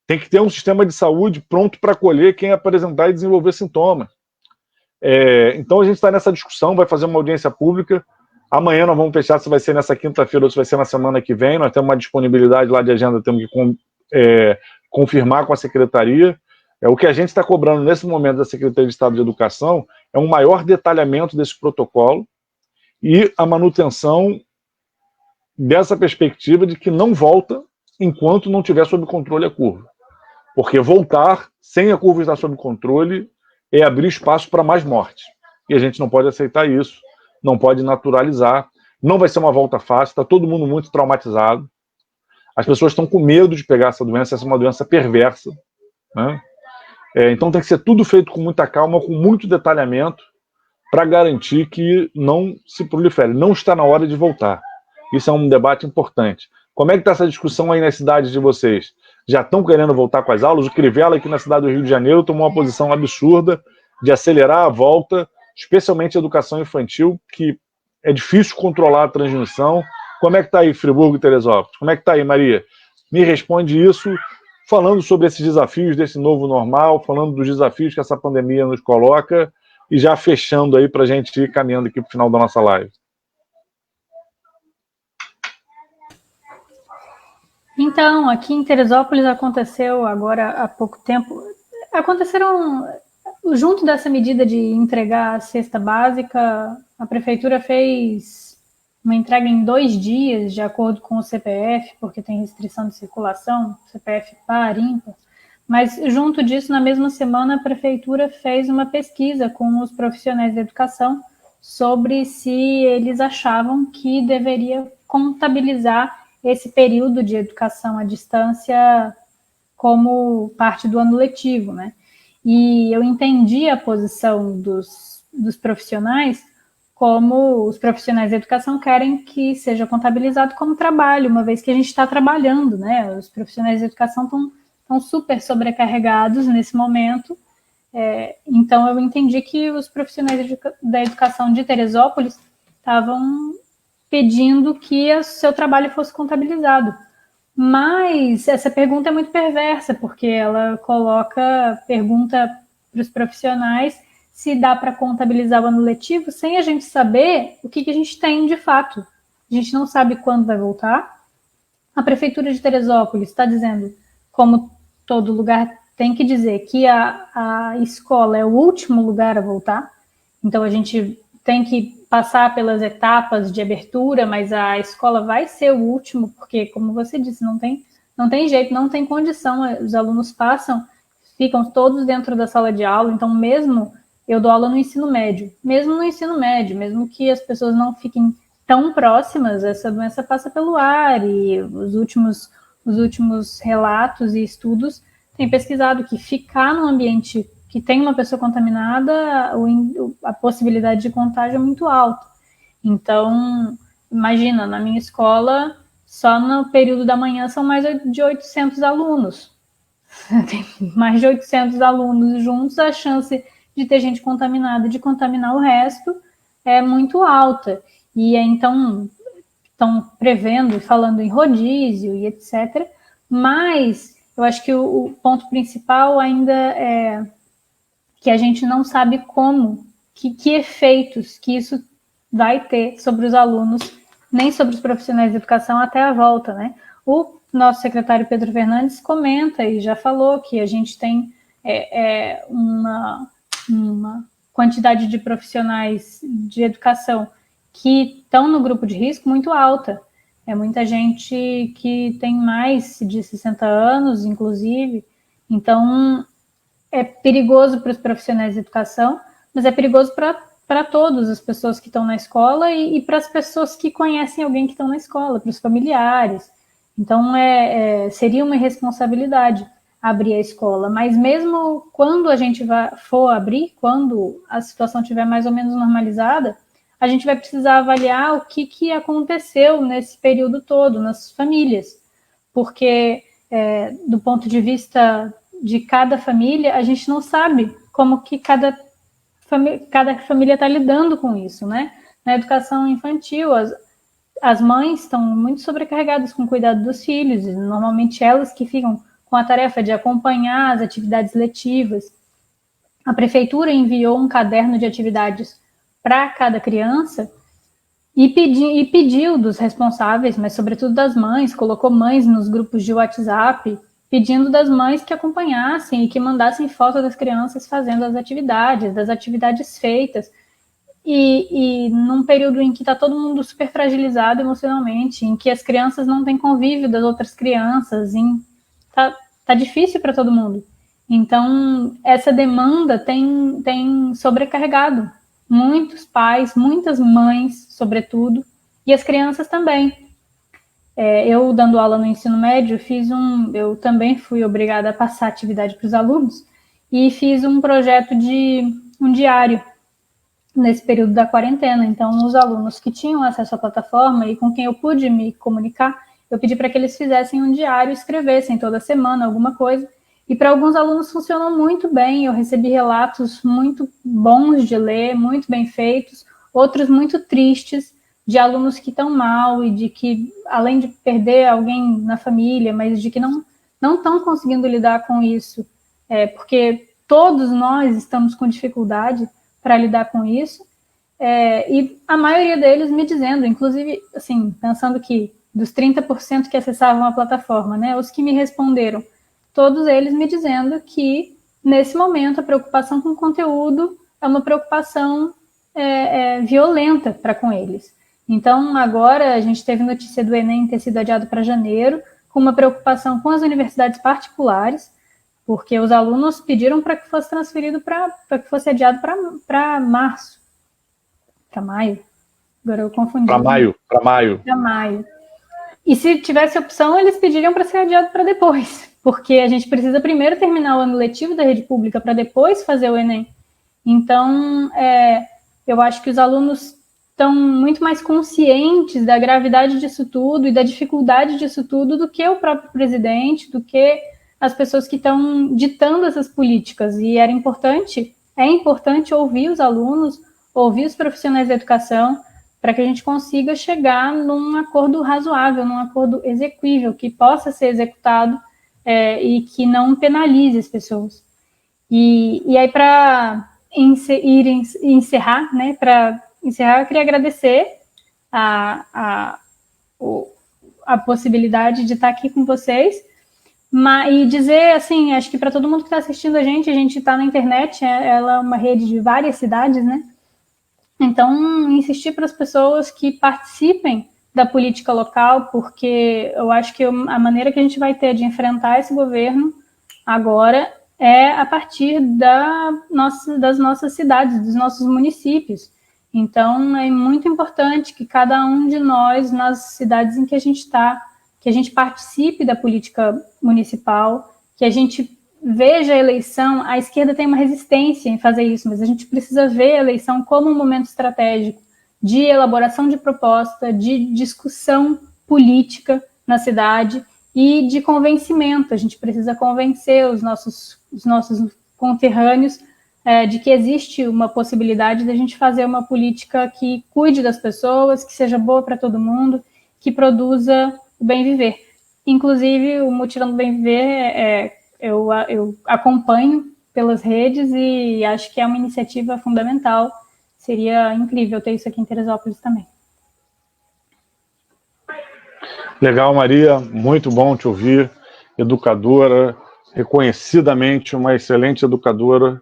Tem que ter um sistema de saúde pronto para acolher quem apresentar e desenvolver sintomas. Então a gente está nessa discussão, vai fazer uma audiência pública. Amanhã nós vamos fechar se vai ser nessa quinta-feira ou se vai ser na semana que vem. Nós temos uma disponibilidade lá de agenda, temos que confirmar com a Secretaria. O que a gente está cobrando nesse momento da Secretaria de Estado de Educação é um maior detalhamento desse protocolo e a manutenção dessa perspectiva de que não volta enquanto não tiver sob controle a curva. Porque voltar sem a curva estar sob controle é abrir espaço para mais morte. E a gente não pode aceitar isso, não pode naturalizar. Não vai ser uma volta fácil, está todo mundo muito traumatizado. As pessoas estão com medo de pegar essa é uma doença perversa, né? Então tem que ser tudo feito com muita calma, com muito detalhamento, para garantir que não se prolifere. Não está na hora de voltar. Isso é um debate importante. Como é que está essa discussão aí nas cidades de vocês? Já estão querendo voltar com as aulas? O Crivella aqui na cidade do Rio de Janeiro tomou uma posição absurda de acelerar a volta, especialmente a educação infantil, que é difícil controlar a transmissão. Como é que está aí Friburgo e Teresópolis? Como é que está aí, Maria? Me responde isso, falando sobre esses desafios desse novo normal, falando dos desafios que essa pandemia nos coloca, e já fechando aí para a gente ir caminhando aqui para o final da nossa live. Então, aqui em Teresópolis aconteceu agora há pouco tempo, junto dessa medida de entregar a cesta básica, a prefeitura fez uma entrega em 2 dias, de acordo com o CPF, porque tem restrição de circulação, CPF par, ímpar. Mas, junto disso, na mesma semana, a prefeitura fez uma pesquisa com os profissionais da educação sobre se eles achavam que deveria contabilizar esse período de educação à distância como parte do ano letivo, né? E eu entendi a posição dos profissionais como os profissionais da educação querem que seja contabilizado como trabalho, uma vez que a gente está trabalhando, né? Os profissionais da educação estão super sobrecarregados nesse momento. Então, eu entendi que os profissionais da educação de Teresópolis estavam pedindo que o seu trabalho fosse contabilizado. Mas essa pergunta é muito perversa, porque ela pergunta os profissionais se dá para contabilizar o ano letivo sem a gente saber o que a gente tem de fato. A gente não sabe quando vai voltar. A Prefeitura de Teresópolis está dizendo, como todo lugar tem que dizer, que a escola é o último lugar a voltar. Então, a gente tem que passar pelas etapas de abertura, mas a escola vai ser o último, porque, como você disse, não tem jeito, não tem condição. Os alunos ficam todos dentro da sala de aula. Então, mesmo eu dou aula no ensino médio, mesmo que as pessoas não fiquem tão próximas, essa doença passa pelo ar, e os últimos relatos e estudos têm pesquisado que ficar num ambiente que tem uma pessoa contaminada, a possibilidade de contágio é muito alta. Então, imagina, na minha escola, só no período da manhã são mais de 800 alunos. Tem mais de 800 alunos juntos, a chance de ter gente contaminada e de contaminar o resto é muito alta. E então estão prevendo, falando em rodízio e etc. Mas eu acho que o ponto principal ainda é que a gente não sabe que efeitos que isso vai ter sobre os alunos, nem sobre os profissionais de educação até a volta, né? O nosso secretário Pedro Fernandes comenta e já falou que a gente tem uma quantidade de profissionais de educação que estão no grupo de risco muito alta. É muita gente que tem mais de 60 anos, inclusive. Então, é perigoso para os profissionais de educação, mas é perigoso para todas as pessoas que estão na escola e para as pessoas que conhecem alguém que estão na escola, para os familiares. Então, seria uma irresponsabilidade abrir a escola. Mas mesmo quando a gente for abrir, quando a situação estiver mais ou menos normalizada, a gente vai precisar avaliar o que aconteceu nesse período todo, nas famílias. Porque, do ponto de vista de cada família, a gente não sabe como que cada família está lidando com isso, né? Na educação infantil, as mães estão muito sobrecarregadas com o cuidado dos filhos, e normalmente elas que ficam com a tarefa de acompanhar as atividades letivas. A prefeitura enviou um caderno de atividades para cada criança e pediu dos responsáveis, mas sobretudo das mães, colocou mães nos grupos de WhatsApp, pedindo das mães que acompanhassem e que mandassem foto das crianças fazendo as atividades, das atividades feitas. E num período em que está todo mundo super fragilizado emocionalmente, em que as crianças não têm convívio das outras crianças, tá difícil para todo mundo. Então, essa demanda tem sobrecarregado muitos pais, muitas mães, sobretudo, e as crianças também. Eu, dando aula no ensino médio, eu também fui obrigada a passar atividade para os alunos, e fiz um projeto de um diário nesse período da quarentena. Então, os alunos que tinham acesso à plataforma e com quem eu pude me comunicar, eu pedi para que eles fizessem um diário, escrevessem toda semana alguma coisa. E para alguns alunos funcionou muito bem. Eu recebi relatos muito bons de ler, muito bem feitos, outros muito tristes, de alunos que estão mal e de que, além de perder alguém na família, mas de que não estão conseguindo lidar com isso, porque todos nós estamos com dificuldade para lidar com isso, e a maioria deles me dizendo, inclusive, assim, pensando que dos 30% que acessavam a plataforma, né, os que me responderam, todos eles me dizendo que, nesse momento, a preocupação com o conteúdo é uma preocupação violenta para com eles. Então, agora, a gente teve notícia do Enem ter sido adiado para janeiro, com uma preocupação com as universidades particulares, porque os alunos pediram para que fosse transferido para que fosse adiado para março. Para maio? Agora eu confundi. Para maio. Para maio. E se tivesse opção, eles pediriam para ser adiado para depois, porque a gente precisa primeiro terminar o ano letivo da rede pública para depois fazer o Enem. Então, eu acho que os alunos estão muito mais conscientes da gravidade disso tudo e da dificuldade disso tudo do que o próprio presidente, do que as pessoas que estão ditando essas políticas. E é importante ouvir os alunos, ouvir os profissionais da educação, para que a gente consiga chegar num acordo razoável, num acordo exequível, que possa ser executado e que não penalize as pessoas. E aí, para encerrar, né, eu queria agradecer a possibilidade de estar aqui com vocês, e dizer, assim, acho que para todo mundo que está assistindo a gente está na internet, ela é uma rede de várias cidades, né? Então, insistir para as pessoas que participem da política local, porque eu acho que a maneira que a gente vai ter de enfrentar esse governo agora é a partir das nossas cidades, dos nossos municípios. Então, é muito importante que cada um de nós, nas cidades em que a gente está, que a gente participe da política municipal, que a gente veja a eleição. A esquerda tem uma resistência em fazer isso, mas a gente precisa ver a eleição como um momento estratégico de elaboração de proposta, de discussão política na cidade e de convencimento. A gente precisa convencer os nossos conterrâneos de que existe uma possibilidade de a gente fazer uma política que cuide das pessoas, que seja boa para todo mundo, que produza o bem viver. Inclusive, o Mutirão do Bem Viver, eu acompanho pelas redes e acho que é uma iniciativa fundamental. Seria incrível ter isso aqui em Teresópolis também. Legal, Maria, muito bom te ouvir, educadora, reconhecidamente uma excelente educadora,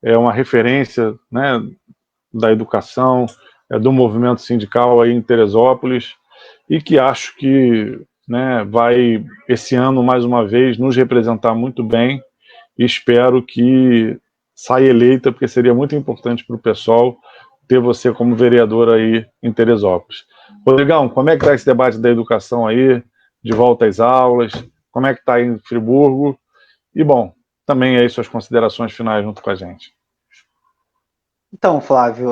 é uma referência, né, da educação, do movimento sindical aí em Teresópolis, e que acho que, né, vai, esse ano, mais uma vez, nos representar muito bem, e espero que saia eleita, porque seria muito importante para o pessoal ter você como vereadora aí em Teresópolis. Rodrigão, como é que está esse debate da educação aí, de volta às aulas, como é que está aí em Friburgo? E, bom, também aí suas considerações finais junto com a gente. Então, Flávio,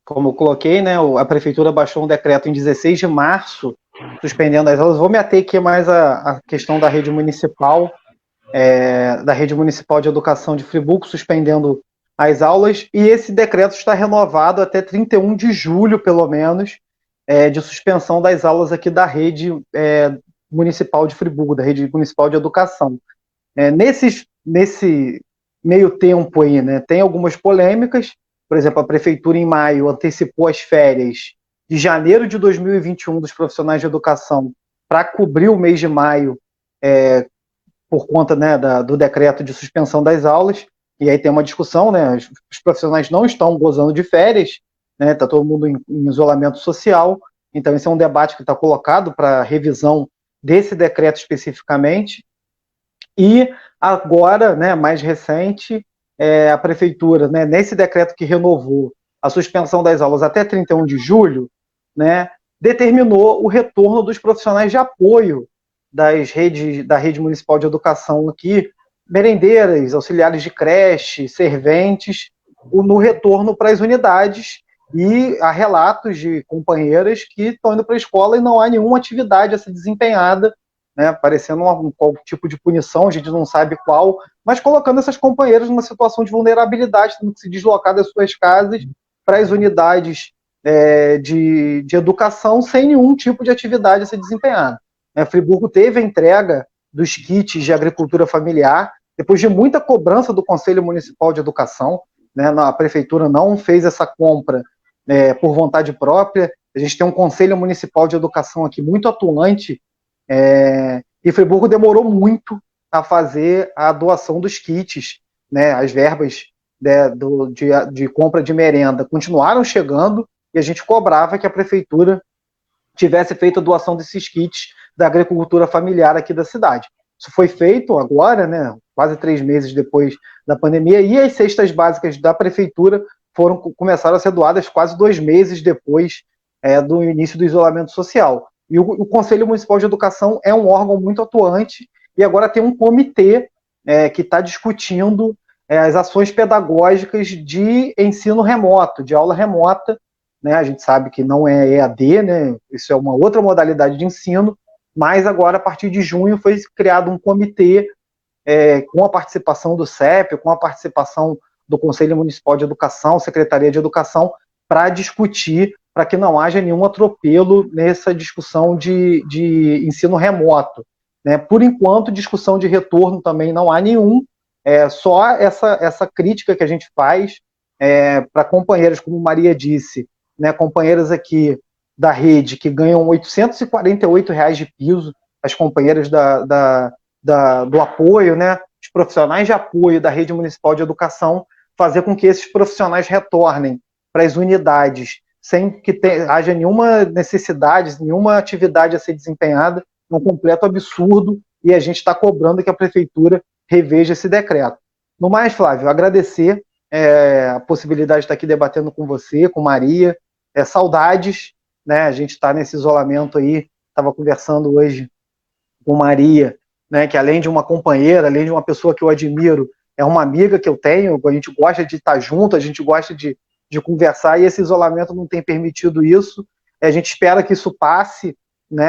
como eu coloquei, né, a Prefeitura baixou um decreto em 16 de março, suspendendo as aulas. Vou me ater aqui mais a questão da rede municipal, de educação de Friburgo, suspendendo as aulas, e esse decreto está renovado até 31 de julho, pelo menos, de suspensão das aulas aqui da rede municipal de Friburgo, da rede municipal de educação. Nesse meio tempo aí, né, tem algumas polêmicas. Por exemplo, a Prefeitura, em maio, antecipou as férias de janeiro de 2021 dos profissionais de educação para cobrir o mês de maio, por conta, né, do decreto de suspensão das aulas. E aí tem uma discussão, né, os profissionais não estão gozando de férias, né, está todo mundo em isolamento social. Então esse é um debate que está colocado para revisão desse decreto especificamente. E agora, né, mais recente, a Prefeitura, né, nesse decreto que renovou a suspensão das aulas até 31 de julho, né, determinou o retorno dos profissionais de apoio da rede municipal de educação aqui, merendeiras, auxiliares de creche, serventes, no retorno para as unidades, e há relatos de companheiras que estão indo para a escola e não há nenhuma atividade a ser desempenhada, né, parecendo qual tipo de punição, a gente não sabe qual, mas colocando essas companheiras numa situação de vulnerabilidade, tendo que se deslocar das suas casas para as unidades de educação sem nenhum tipo de atividade a ser desempenhada. Friburgo teve a entrega dos kits de agricultura familiar, depois de muita cobrança do Conselho Municipal de Educação, né, a Prefeitura não fez essa compra por vontade própria. A gente tem um Conselho Municipal de Educação aqui muito atuante, e Friburgo demorou muito a fazer a doação dos kits, né, as verbas de compra de merenda continuaram chegando, e a gente cobrava que a Prefeitura tivesse feito a doação desses kits da agricultura familiar aqui da cidade. Isso foi feito agora, né, quase 3 meses depois da pandemia, e as cestas básicas da Prefeitura começaram a ser doadas quase 2 meses depois do início do isolamento social. E o Conselho Municipal de Educação é um órgão muito atuante, e agora tem um comitê que está discutindo as ações pedagógicas de ensino remoto, de aula remota, né? A gente sabe que não é EAD, né? Isso é uma outra modalidade de ensino, mas agora, a partir de junho, foi criado um comitê com a participação do CEP, com a participação do Conselho Municipal de Educação, Secretaria de Educação, para discutir, para que não haja nenhum atropelo nessa discussão de ensino remoto, né? Por enquanto, discussão de retorno também não há nenhum. Só essa crítica que a gente faz para companheiras, como Maria disse, né, companheiras aqui da rede que ganham R$ 848 de piso, as companheiras do apoio, né, os profissionais de apoio da rede municipal de educação, fazer com que esses profissionais retornem para as unidades sem que haja nenhuma necessidade, nenhuma atividade a ser desempenhada, um completo absurdo, e a gente está cobrando que a prefeitura reveja esse decreto. No mais, Flávio, agradecer a possibilidade de estar aqui debatendo com você, com Maria, saudades, né? A gente está nesse isolamento aí, estava conversando hoje com Maria, né, que além de uma companheira, além de uma pessoa que eu admiro, é uma amiga que eu tenho, a gente gosta de estar junto, a gente gosta de conversar, e esse isolamento não tem permitido isso. A gente espera que isso passe, né,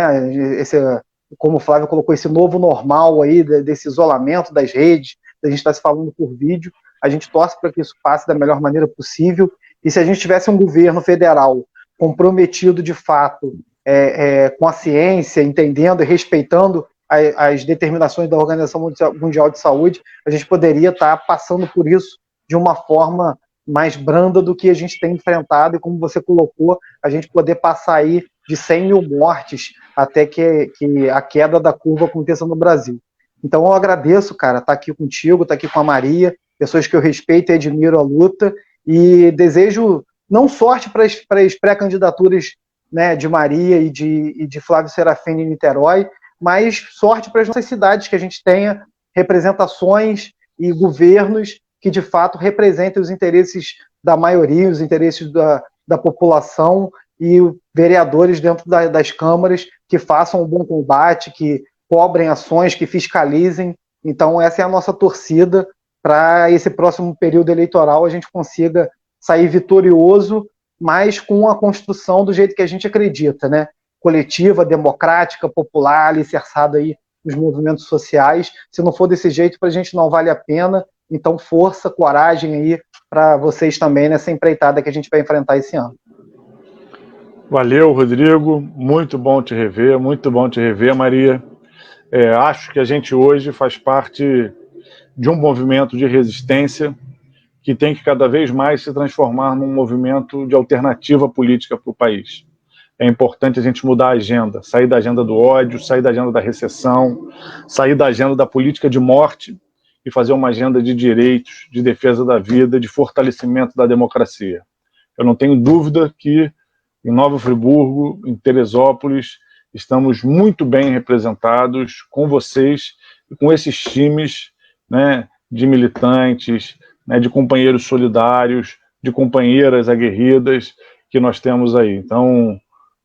como o Flávio colocou, esse novo normal aí, desse isolamento das redes, da gente estar se falando por vídeo, a gente torce para que isso passe da melhor maneira possível, e se a gente tivesse um governo federal comprometido de fato com a ciência, entendendo e respeitando as determinações da Organização Mundial de Saúde, a gente poderia estar passando por isso de uma forma mais branda do que a gente tem enfrentado, e como você colocou, a gente poder passar aí de 100 mil mortes até que a queda da curva aconteça no Brasil. Então eu agradeço, cara, estar aqui contigo, estar aqui com a Maria, pessoas que eu respeito e admiro a luta, e desejo não sorte para as pré-candidaturas, né, de Maria e de Flávio Serafini em Niterói, mas sorte para as nossas cidades, que a gente tenha representações e governos que de fato representem os interesses da maioria, os interesses da população, e vereadores dentro das câmaras que façam um bom combate, que cobrem ações, que fiscalizem. Então essa é a nossa torcida, para esse próximo período eleitoral a gente consiga sair vitorioso, mas com a construção do jeito que a gente acredita, né? Coletiva, democrática, popular, alicerçada aí nos movimentos sociais. Se não for desse jeito, para a gente não vale a pena. Então, força, coragem aí para vocês também nessa empreitada que a gente vai enfrentar esse ano. Valeu, Rodrigo. Muito bom te rever, Maria. Acho que a gente hoje faz parte de um movimento de resistência que tem que cada vez mais se transformar num movimento de alternativa política para o país. É importante a gente mudar a agenda, sair da agenda do ódio, sair da agenda da recessão, sair da agenda da política de morte e fazer uma agenda de direitos, de defesa da vida, de fortalecimento da democracia. Eu não tenho dúvida que em Nova Friburgo, em Teresópolis, estamos muito bem representados com vocês e com esses times, né, de militantes, né, de companheiros solidários, de companheiras aguerridas que nós temos aí. Então,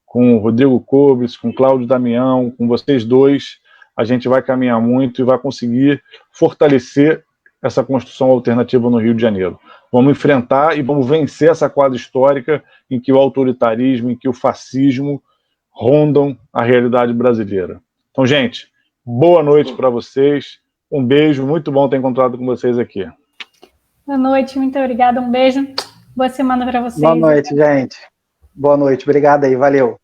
com o Rodrigo Cobres, com o Cláudio Damião, com vocês dois, a gente vai caminhar muito e vai conseguir fortalecer essa construção alternativa no Rio de Janeiro. Vamos enfrentar e vamos vencer essa quadra histórica em que o autoritarismo, em que o fascismo rondam a realidade brasileira. Então, gente, boa noite para vocês, um beijo, muito bom ter encontrado com vocês aqui. Boa noite, muito obrigada, um beijo, boa semana para vocês. Boa noite, gente. Boa noite, obrigado aí, valeu.